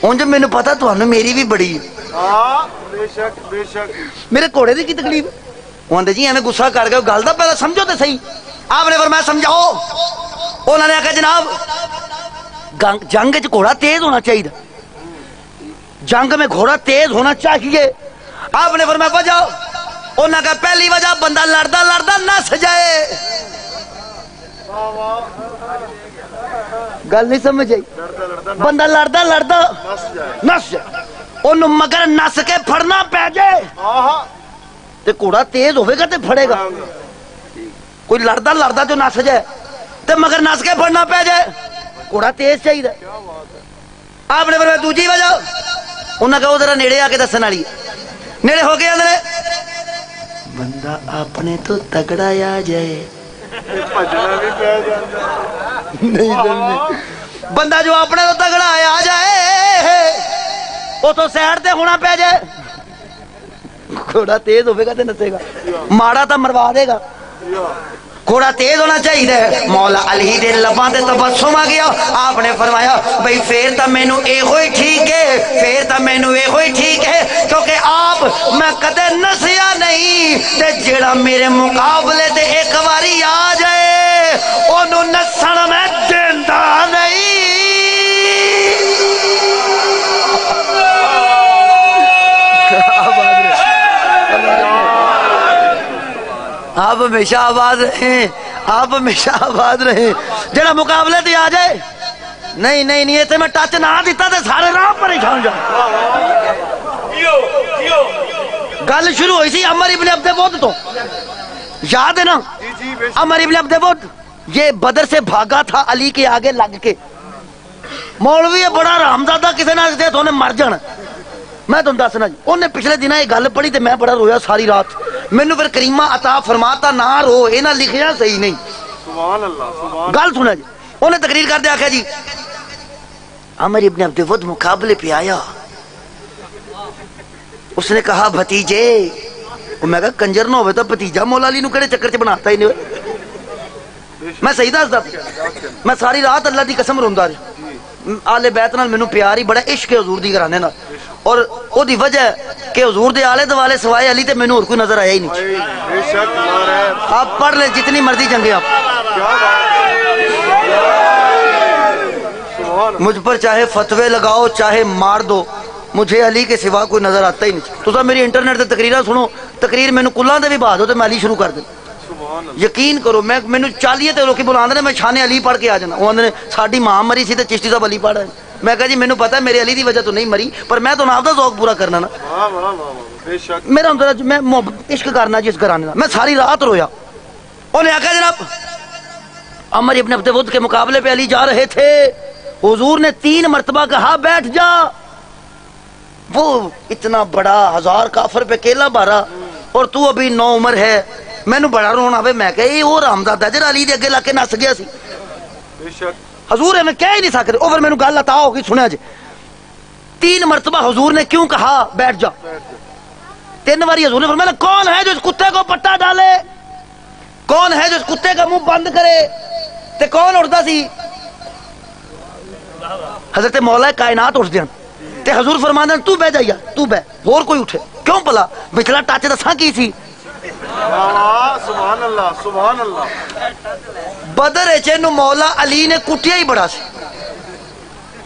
انج مینوں پتہ تانوں میری بھی بڑی ہے. ہاں بے شک بے شک. میرے گھوڑے دی کی تکلیف ہے. وہ آندے جی ایویں غصہ کر گئے گل دا پہلے سمجھو تے صحیح. آپ نے فرمایا سمجھاؤ. انہوں نے کہا جناب جنگ وچ گھوڑا تیز ہونا چاہیے. جنگ میں گھوڑا تیز ہونا چاہیے. آپ نے فرمایا وجہ. انہوں نے کہا پہلی وجہ بندہ لڑدا لڑدا نس جائے. گل نہیں سمجھ آئی. بندہ لڑدا لڑدا نس جائے انہوں مگر نس کے پھڑنا پی جائے تے گھوڑا تیز ہوئے گا تے پھڑے گا. کوئی لڑدا لڑدا جو نس جائے تے مگر نس کے پھڑنا پی جائے گھوڑا تیز چاہیے. آپ نے فرمایا دوسری وجہ. انہوں نے کہا وہ ذرا نیڑے آ کے دسن والی نیڑے ہو کے آدھے بندہ اپنے تو تگڑا آ جائے. بندہ جو اپنے تو تگڑا آ جائے وہ تو سائڈ تے ہونا پی جائے. گھوڑا تیز ہوئے گا تے نسے گا. ماڑا تو مروا دے گا. گھوڑا تیز ہونا چاہیے. مولا علی دے لباں تے تبسم آ گیا. آپ نے فرمایا بھئی پھر تا مینوں ایہو ہی ٹھیک ہے. پھر تا مینوں ایہو ہی ٹھیک ہے کیونکہ آپ میں کدے نسیا نہیں تے جڑا میرے مقابلے تے ایک واری آ جائے اونوں نسن میں دیندا نہیں. آپ ہمیشہ آباد رہیں. آپ ہمیشہ آباد رہیں. جڑا مقابلے تے آ جائے نہیں نہیں نہیں اتنے میں ٹچ نہ دیتا تے سارے راہ پریشان جا. گل شروع ہوئی سی عمر ابن عبد ود تو. یاد ہے نا عمر ابن عبد ود یہ بدر سے بھاگا تھا علی کے آگے لگ کے. مولوی بڑا رحمزادہ کسی نہ تو مر جانا. میں تم دسنا جی انہیں پچھلے دن یہ گل پڑھی تے میں بڑا رویا ساری رات. مینوں پھر کریمہ عطا فرماتا نہ رو یہ نہ لکھیا صحیح نہیں. سبحان اللہ سبحان. گل سنا جی انہیں تقریر کر دیا آخیا جی عمر ابن عبد ود مقابلے پہ آیا. اس نے کہا بھتیجے. میں کہا کنجر نہ ہوئے تو بھتیجا مولا علی نو کہڑے چکر چ بناتا ہی نہیں. میں صحیح دسدا میں ساری رات اللہ دی قسم روندا رہا. آلے بیت نال مینوں پیار ہی بڑا عشق ہے حضور دی گھرانے نال. اور او دی وجہ کہ حضور دے آلے دوالے سوائے علی تے مینوں اور کوئی نظر آیا ہی نہیں. بے شک. آپ پڑھ لیں جتنی مرضی جنگیں آپ. مجھ پر چاہے فتوے لگاؤ چاہے مار دو مجھے علی کے سوا کوئی نظر آتا ہی نہیں. تو میری انٹرنیٹ تے تقریراں سنو. تقریر مینوں کلاں دے بھی بہا دو تے میں علی شروع کر دیں. یقین کرو میں مینوں 40 تے لوکی بلاندے نے میں شان علی پڑھ کے آ جانا. وہ آندے ساڈی ماں مری سی تے چشتی صاحب علی پڑھ رہے. میں کہا جی مینوں پتہ ہے میرے علی دی وجہ تو نہیں مری پر میں تو آپ دا ذوق پورا کرنا نا. بے شک. میرا اندر میں محبت عشق کرنا جس گھرانے دا. میں ساری رات رویا. انہیں آخیا جناب عمر ابن عبد ود کے مقابلے پہ علی جا رہے تھے. حضور نے 3 مرتبہ کہا بیٹھ جا. وہ اتنا بڑا 1000 کافر پہ کیلا بارا اور تو ابھی 9 عمر ہے. مینوں بڑا رونا آوے. میں کہ یہ وہ رحمزادہ جڑا علی دے اگے لا کے نس گیا سی. بے شک. حضور میں کہہ ہی نہیں سکتے. اوپر مینوں گل عطا ہوگی سنیا جی. 3 مرتبہ حضور نے کیوں کہا بیٹھ جا. 3 باری حضور نے فرمایا کون ہے جو اس کتے کو پٹا ڈالے. کون ہے جو اس کتے کا منہ بند کرے. تے کون اٹھتا سی حضرت مولا کائنات اٹھ دین تے حضور فرماندے تو بہ جائیا تو بہ اور کوئی اٹھے کیوں پلا پچھلا ٹچ دساں کی سی. سبحان اللہ سبحان اللہ. بدر وچ اینو مولا علی نے کٹیا ہی بڑا سی.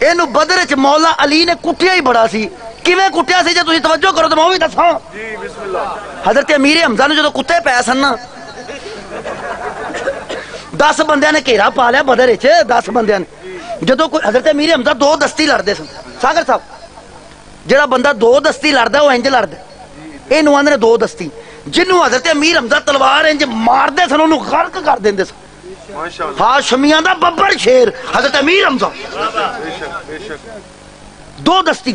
اینو بدر وچ مولا علی نے کٹیا ہی بڑا سی. کیویں کٹیا سی جے تسی توجہ کرو تے میں وی دساں. جی بسم اللہ. حضرت امیر حمزہ نے جدوں کتے پے سن نا 10 بندیاں نے گھیرا پا لیا بدر وچ. 10 بندیاں نے جدوں کوئی حضرت امیر حمزہ 2 دستی لڑدے سن. ساگر صاحب ਜਿਹੜਾ ਬੰਦਾ ਦੋ ਦਸਤੀ ਲੜਦਾ ਉਹ ਇੰਜ ਲੜਦਾ, ਇਹਨੂੰ ਆਂਦੇ ਨੇ ਦੋ ਦਸਤੀ। ਜਿਹਨੂੰ ਹਜ਼ਰਤ ਅਮੀਰ ਹਮਜ਼ਾ ਤਲਵਾਰ ਇੰਜ ਮਾਰਦੇ ਸਨ ਉਹਨੂੰ ਗਰਕ ਕਰ ਦਿੰਦੇ ਸਨ। ਹਾਸ਼ਮੀਆਂ ਦਾ ਬੱਬਰ ਸ਼ੇਰ ਹਜ਼ਰਤ ਅਮੀਰ ਹਮਜ਼ਾ। ਦੋ ਦਸਤੀ,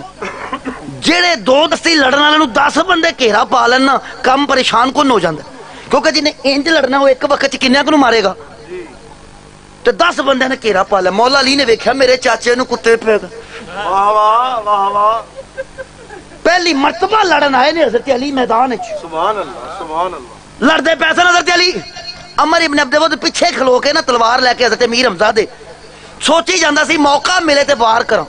ਜਿਹੜੇ ਦੋ ਦਸਤੀ ਲੜਨ ਵਾਲਿਆਂ ਨੂੰ 10 ਬੰਦੇ ਘੇਰਾ ਪਾ ਲੈਣ ਨਾ, ਕੰਮ ਪਰੇਸ਼ਾਨ ਕੁੰਨ ਹੋ ਜਾਂਦਾ, ਕਿਉਂਕਿ ਜਿਹਨੇ ਇੰਜ ਲੜਨਾ ਉਹ ਇੱਕ ਵਕਤ ਚ ਕਿੰਨਿਆਂ ਨੂੰ ਮਾਰੇਗਾ। ਤੇ 10 ਬੰਦਿਆਂ ਨੇ ਘੇਰਾ ਪਾ ਲਿਆ। ਮੌਲਾ ਅਲੀ ਨੇ ਵੇਖਿਆ ਮੇਰੇ ਚਾਚੇ ਨੂੰ ਕੁੱਤੇ ਪੈ ਗਏ। پہلی مرتبہ لڑن آئے نے حضرت علی میدان سبحان اللہ سبحان اللہ لڑتے پیسے حضرت علی عمر ابن عبد الود پیچھے کھلو کے نا تلوار لے کے حضرت امیر حمزہ دے سوچی جاندہ سی موقع ملے تے وار کروں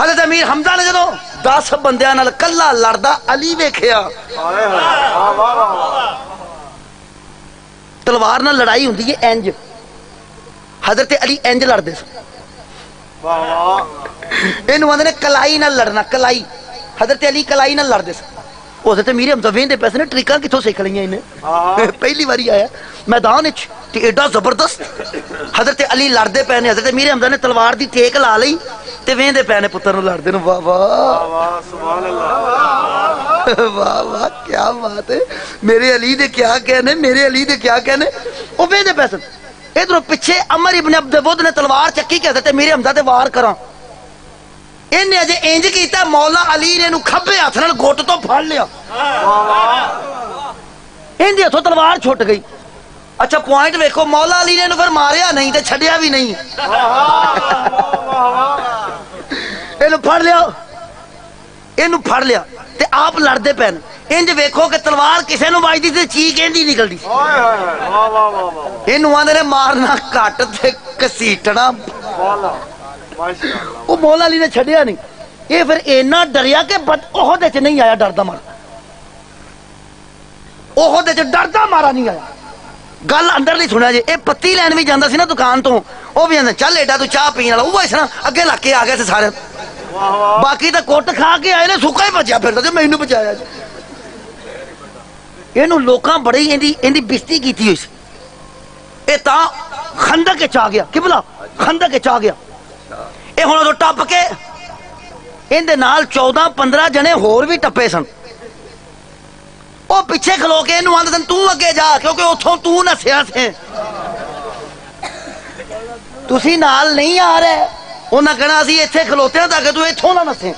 حضرت امیر حمزہ نے جدو 10 بندیاں نال کلا لڑدا علی ویکھیا تلوار نال لڑائی ہوندی ہے انج حضرت علی انج لڑدے سن اینو آندے نے کلائی نال لڑنا کلائی حضرت علی کلائی نال لڑدے سن حضرت امیر حمزہ ویندے پیسے نے ٹرکاں کتھوں سیکھ لیاں انہیں پہلی باری آیا میدان وچ تے ایڈا زبردست حضرت علی لڑدے پے نے حضرت امیر حمزہ نے تلوار دی ٹیک لا لئی تے ویندے پے نے پتر نو لڑدے نو واہ واہ سبحان اللہ واہ واہ کیا بات ہے میرے علی دے کیا کہنے میرے علی دے کیا کہنے او ویندے پیسے ادھر پیچھے عمر ابن عبد الود نے تلوار چکی کہ حضرت امیر حمزہ تے وار کراں انہیں اجے انج کیتا مولا علی نے نو کھبے ہاتھ نال گھٹ تو پھڑ لیا اندے ہتھوں تلوار چھٹ گئی اچھا پوائنٹ ویکھو مولا علی نے نو پھر ماریا نہیں تے چھڈیا بھی نہیں اینو پھڑ لیا تے آپ لڑدے پین انج ویکھو کہ تلوار کسے نو وجدی تے چیخ ایندی نکلدی اینو آندے نے مارنا کٹ تے کسیٹنا وہ مولا علی نے چھڑیا نہیں یہ پھر اینا ڈریا کہ احد وچ نہیں آیا ڈردا مارا احد وچ ڈردا مارا نہیں آیا گل اندر نہیں سنیا جی اے پتی لین بھی جاندا سی نا دکان تو وہ بھی آندا چل ایڈا تو چاہ پین والا وہ اس طرح اگے لگ کے آ گئے سارے باقی تو کوٹ کھا کے آئے نے سکا ہی بچیا پھردا تے مینوں بچایا جی اینو لوکاں بڑی ایندی بےزتی کیتی ہوئی سی اے تاں خندق وچ آ گیا قبلہ خندق وچ آ گیا اے ہن تو ٹپ کے اندے نال 14-15 جنے ہور بھی ٹپے سن او پیچھے کھلو کے اینو آندے سن تو اگے جا کیونکہ اوتھوں تو نسیا سے تسی نال نہیں آ رہے انہاں کہنا اسی ایتھے کھلوتے ہیں تاکہ تو ایتھوں نہ نسیں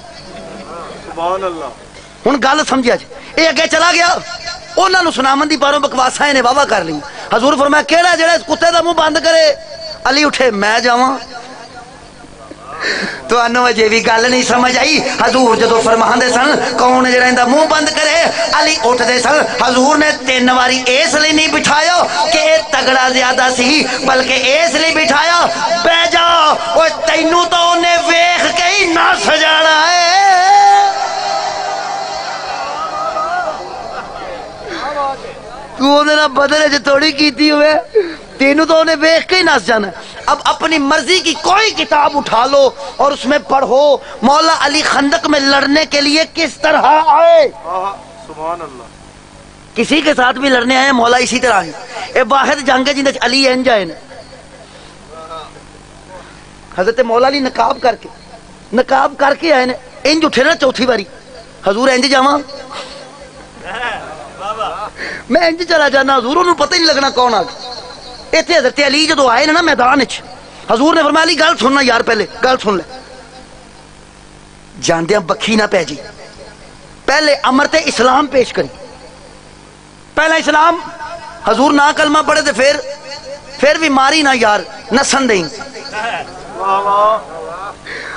سبحان اللہ ہن گل سمجھیا جی اے اگے چلا گیا انہاں نو سنامن دی پاروں بکواساں نے واہ کر لی حضور فرمایا کیڑا جڑا اس کتے دا منہ بند کرے علی اٹھے میں جاواں تو انو اجے بھی گل نہیں سمجھ آئی حضور جدو فرماندے سن کون جڑا ایندا منہ بند کرے علی اٹھ دے سن حضور نے 3 واری اس لیے نہیں بٹھایا کہ اے تگڑا زیادہ سی بلکہ اس لیے بٹھایا بہ جا اوے تینوں تو اونے ویکھ کے ہی نہ سجانا ہے تو اونے نہ بدلے جو تھوڑی کیتی ہوئے تینوں تو انہیں ویکھ کے ہی نس جانا اب اپنی مرضی کی کوئی کتاب اٹھا لو اور اس میں پڑھو مولا علی خندق میں لڑنے کے لیے کس طرح آئے سبحان اللہ کسی کے ساتھ بھی لڑنے آئے مولا اسی طرح آئے اے واحد جنگ جن علی انج آئے حضرت مولا علی نقاب کر کے آئے انج اٹھے نا چوتھی باری حضور انج جاواں میں انج چلا جانا حضور انہوں پتہ ہی نہیں لگنا کون آ گیا ایتھے حضرت علی جدو آئے نا میدان وچ حضور نے فرمایا علی گل سننا یار پہلے گل سن لے جاندیاں بکھی نہ پہ جی پہلے امر تے اسلام پیش کری پہلا اسلام حضور نہ کلمہ پڑھے تے پھر بھی ماری نہ یار نسن دیں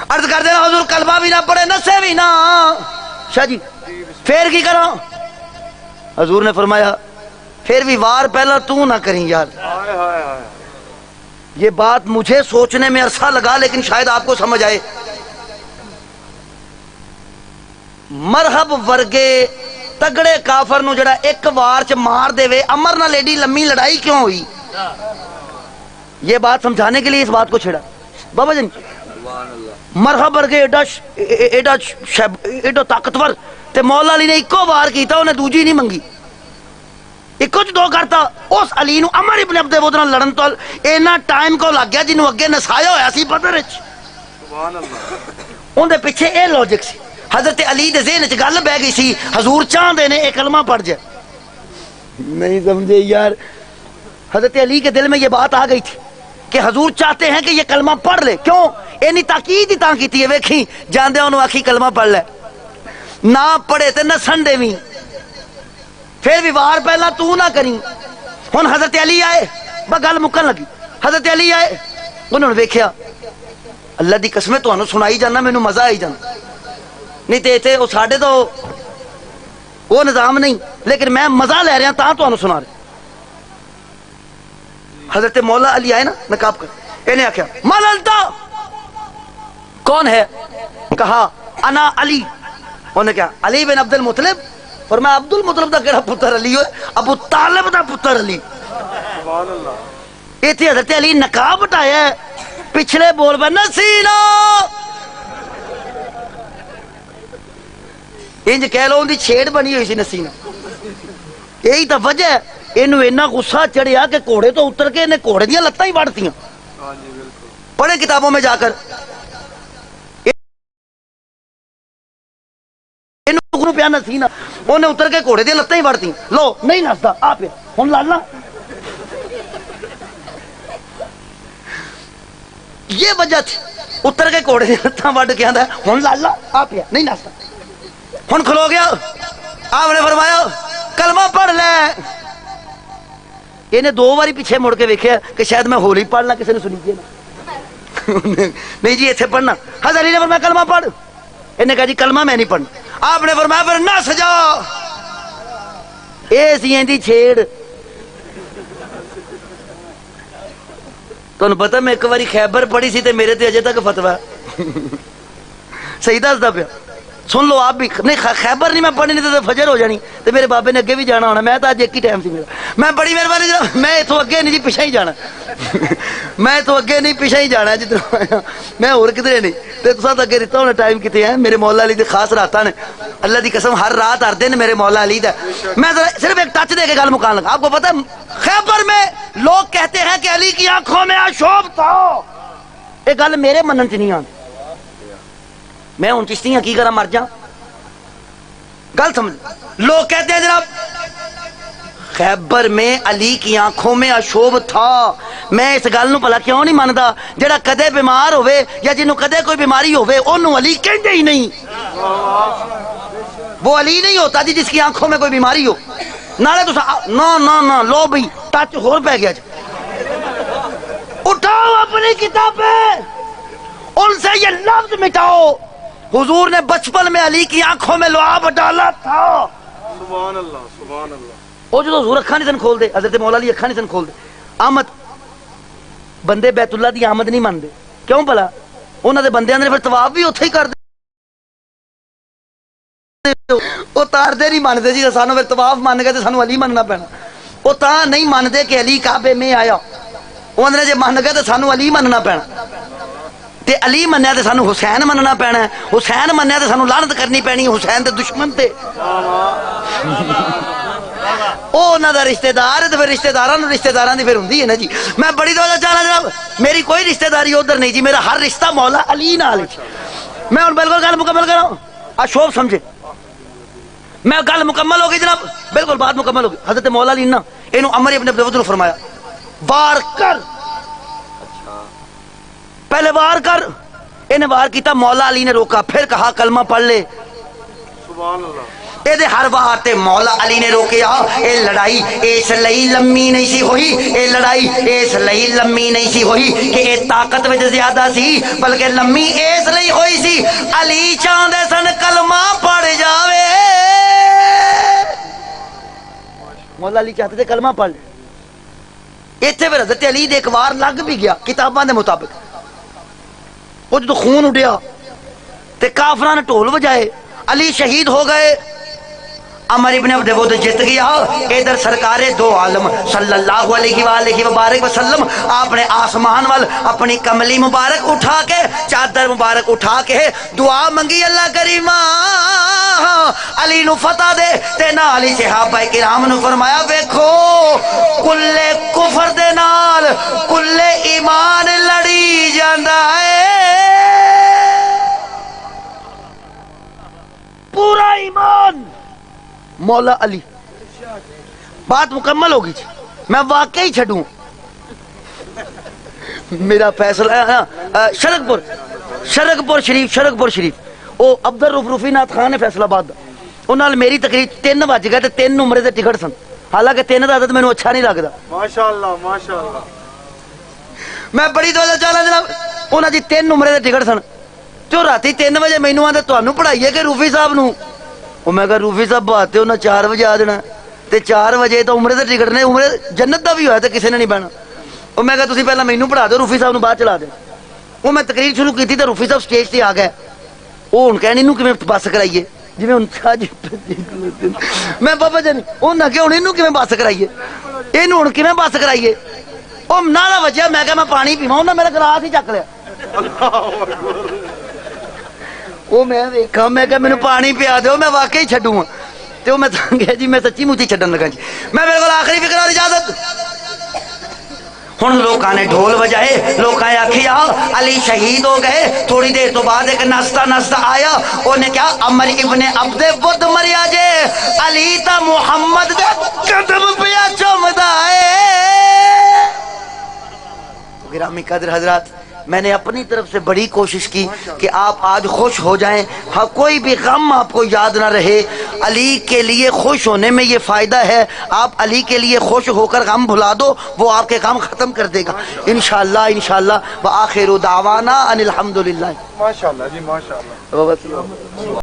عرض کر دینا حضور کلمہ بھی نہ پڑھے نسے بھی نہ شاہ جی پھر کی کرو حضور نے فرمایا پھر بھی وار پہلا تو نہ کریں یار یہ بات مجھے سوچنے میں عرصہ لگا لیکن شاید آپ کو سمجھ آئے مرحب ورگے تگڑے کافر نو جڑا ایک وار چ مار دے وے امر نہ لیڈی لمبی لڑائی کیوں ہوئی یہ بات سمجھانے کے لیے اس بات کو چھڑا بابا جن مرحب ورگے ایڈا طاقتور تے مولا علی نے ایکو وار کیتا انہیں دوجی نہیں منگی کچھ دو کرتا اس علی نو عمر ابن عبد الود نال لڑن تو اینا ٹائم کو لگ گیا جنوں اگے نسایا ہویا سی بدر وچ سبحان اللہ اندر پیچھے اے لاجک سی. حضرت علی دے ذہن چ گل بہ گئی سی حضور چاہتے نے یہ کلمہ پڑھ جائے. نہیں سمجھے یار. حضرت علی کے دل میں یہ بات آ گئی تھی کہ حضور چاہتے ہیں کہ یہ کلمہ پڑھ لے. کیوں؟ اینی تاکید ہی تاں کیتی ہے. ویکھی جاندے انہوں آکھی کلمہ پڑھ لے, نہ پڑھے تے نسن دے وی, پھر بھی وار پہلا تو نہ کریں. ہن حضرت علی آئے, بس گل مکن لگی. حضرت علی آئے, انہوں نے ویکھیا اللہ دی قسم تانوں سنائی جانا, مینوں مزہ آئی جانا. نہیں تے ایتھے او ساڈے تو وہ نظام نہیں, لیکن میں مزہ لے رہا تاں تانوں سنا رہا. حضرت مولا علی آئے نا نقاب کر, انہیں آخیا مالنتا کون ہے؟ کہا انا علی. انہیں کہا علی بن عبد المطلب. اور میں عبد المطلب دا کیڑا پتر علی ہوئے, ابو طالب دا پتر علی. ایتھے حضرت علی نقاب ہٹایا ہے, پچھلے بول پہ نسینا انج کہہ لو ان دی چھیڑ بنی ہوئی سی نسینا. یہی تو وجہ ہے اینو اینا غصہ چڑھیا کہ گھوڑے تو اتر کے انہیں گھوڑے دیاں لتاں ہی وڑتیاں. پڑھے کتابوں میں جا کر اینو پیا نسینا, انہیں اتر کے گھوڑے دیاں لتاں ہی وڑتیاں. لو نہیں نسدا آ پیا ہن لالا. یہ وجہ تھی اتر کے گھوڑے دیاں لتاں وڑ کے آندا ہن لالا آ پیا نہیں نسدا. ہن کھلو گیا, آپ نے فرمایا کلمہ پڑھ لے. انہیں دو باری پیچھے مڑ کے ویکھیا کہ شاید میں ہولی پڑھنا کسی نے سنی نا. نہیں جی ایتھے پڑھنا. حضرت علی نے فرمایا کلمہ پڑھ. انہیں کہا جی کلمہ میں نہیں پڑھنا. آپ نے فرمایا پھر نہ سجا. اے سی دی چھیڑ. تمہیں پتہ میں ایک باری خیبر پڑھی سی تے میرے تے اجے تک فتوی صحیح دسدا پیا. سن لو آپ بھی. نہیں خیبر نہیں میں پڑھنی, نہیں تو فجر ہو جانی تو میرے بابے نے اگے بھی جانا ہونا. میں تو اج ایک ہی ٹائم سی میرا. میں بڑی مہربانی جناب, میں اتوں اگے نہیں جی پیچھے ہی جانا. میں اتوں اگے نہیں پیچھے ہی جانا جدھر آیا میں اور کدھر نہیں. تو تصاں اگے رہتا ہونا ٹائم کتنے ہے. میرے مولا علی دی خاص راتاں نے, اللہ دی قسم ہر رات ہر دن میرے مولا علی دا. میں صرف ایک ٹچ دے کے گل مکان لگا. آپ کو پتہ ہے خیبر میں لوگ کہتے ہیں کہ علی کی آنکھوں میں آشوب تھا. یہ گل میرے منن چ نہیں آتی. میں ہوں چشتیاں کی کرا مر جا. گل سمجھ. لوگ کہتے ہیں جناب خیبر میں علی کی آنکھوں میں اشوب تھا. میں اس گل نو بھلا کیوں نہیں ماندا؟ جڑا کدے بیمار ہوئے یا جنوں کدے کوئی بیماری ہوئے اونوں علی کہندے ہی نہیں. وہ علی نہیں ہوتا جی جس کی آنکھوں میں کوئی بیماری ہو. نالے تو نہ نہ نہ لو بھائی ٹچ ہور پہ گیا. اٹھاؤ اپنی کتابیں, ان سے یہ لفظ مٹاؤ. حضور نے بچپن میں علی کی آنکھوں میں لعاب ڈالا تھا. سبحان اللہ سبحان اللہ. وہ جو حضور اکھاں نہیں سن کھول دے, حضرت مولا علی اکھاں نہیں سن کھول دے. آمد بندے بیت اللہ دی آمد نہیں مانتے. کیوں بھلا؟ انہاں دے بندیاں نے پھر طواف بھی اوتھے ہی کر دے. وہ تاردے نہیں مانتے جی. سانو پھر طواف مان گئے تو سانو علی مننا پینا. وہ تاں نہیں مانتے کہ علی کعبے میں آیا. انہوں نے جے مان گئے تو سانو علی مننا پینا. تے علی منیا تے سانو حسین مننا پینا ہے. حسین منیا تے سانو لعنت کرنی پینی ہے حسین دے دشمن تے. او انہاں دا رشتہ دار ہے تے پھر رشتہ داراں دی پھر ہوندی ہے نا جی. میں بڑی توجہ چاہنا جناب, میری کوئی رشتہ داری ادھر نہیں جی. میرا ہر رشتہ مولا علی نال. میں ہن بالکل گل مکمل کراں. اشوب سمجھے میں گل مکمل ہو گئی جناب, بالکل بات مکمل ہو گئی. حضرت مولا علی نا اینو عمر ابن عبد الودود فرمایا وار کر. پہلے وار کر. انہیں وار کیتا, مولا علی نے روکا, پھر کہا کلمہ پڑھ لے. سبحان اللہ. اے ہر وار تے مولا علی نے روکیا. اے لڑائی اس لئی لمبی نہیں سی ہوئی. اے لڑائی اس لئی لمبی نہیں سی ہوئی کہ اے طاقت وچ زیادہ سی, بلکہ لمبی اس لئی ہوئی سی علی چاہندے سن کلمہ پڑھ جاوے. مولا علی چاہتے تھے کلمہ پڑھ لے. ایتھے پھر حضرت علی دے ایک وار لگ بھی گیا کتاباں دے مطابق. وہ جو خون اڈیا تے کافراں نے ڈھول بجائے, علی شہید ہو گئے. عمر ابن عبد الودود جت گیا. ادھر سرکار دو عالم صلی اللہ علیہ وآلہ وبارک وسلم آپ نے آسمان وال اپنی کملی مبارک اٹھا کے, چادر مبارک اٹھا کے دعا منگی اللہ کریمہ علی نو فتح دے. تے نہ علی صحابہ کرام نو فرمایا ویکھو کل کفر دے نال کل ایمان لڑی جاندا ہے. پورا ایمان مولا علی. بات مکمل ہوگی جی. میں واقعی چھڈوں میرا فیصلہ. شرکپور شریف وہ عبد الرؤف روفی ناتھ خان نے فیصلہ آباد انہوں نے میری تقریر 3 بج گئے 3 نمبرے سے ٹکٹ سن. حالانکہ 3 کا عدد مینوں اچھا نہیں لگتا. ماشاءاللہ ماشاءاللہ. میں بڑی توجہ چاہنا جناب. انہوں جی 3 نمبرے سے ٹکٹ سن تو رات 3 بجے مینوں آدھے تمہیں پڑھائیے کہ روفی صاحب نو. میں کہا روفی صاحب بات انہیں 4 بجے آ دینا تے 4 بجے تو عمرے سے ٹکٹ نے. عمرے جنت کا بھی ہوا تو کسی نے نہیں بہنا. وہ میں کہا تسی پہلے مینوں پڑھا دو روفی صاحب نو بعد چلا دیں. وہ میں تقریر شروع کی تو روفی صاحب سٹیج سے آ گئے. وہ ہوں کہنے کیویں بس کرائیے جی میں بابا جان انہیں کہ ہوں یہ بس کرائیے یہ ہوں کیویں بس کرائیے. وہ نہ وجہ میں کہ میں پانی پیواں انہیں میرا گلاس ہی چک لیا. وہ میں دیکھا میں کہ مینوں پانی پیا دو میں واقعی چھڈوں. تو میں گیا جی میں سچی مچی چھڈن لگا جی. میں میرے کو آخری فکر والی اجازت. ہن لوکاں نے ڈھول بجائے لوکاں آکھیا علی شہید ہو گئے. تھوڑی دیر تو بعد ایک نستا آیا انہیں کیا عمر ابن عبد ود مریا جے علی تا محمد دے قدم پیا چومدا ہے. گرامی قدر حضرات میں نے اپنی طرف سے بڑی کوشش کی کہ آپ آج خوش ہو جائیں. ہاں کوئی بھی غم آپ کو یاد نہ رہے. علی کے لیے خوش ہونے میں یہ فائدہ ہے. آپ علی کے لیے خوش ہو کر غم بھلا دو وہ آپ کے غم ختم کر دے گا انشاءاللہ. وآخر دعوانا ان الحمدللہ. ماشاءاللہ جی ماشاءاللہ.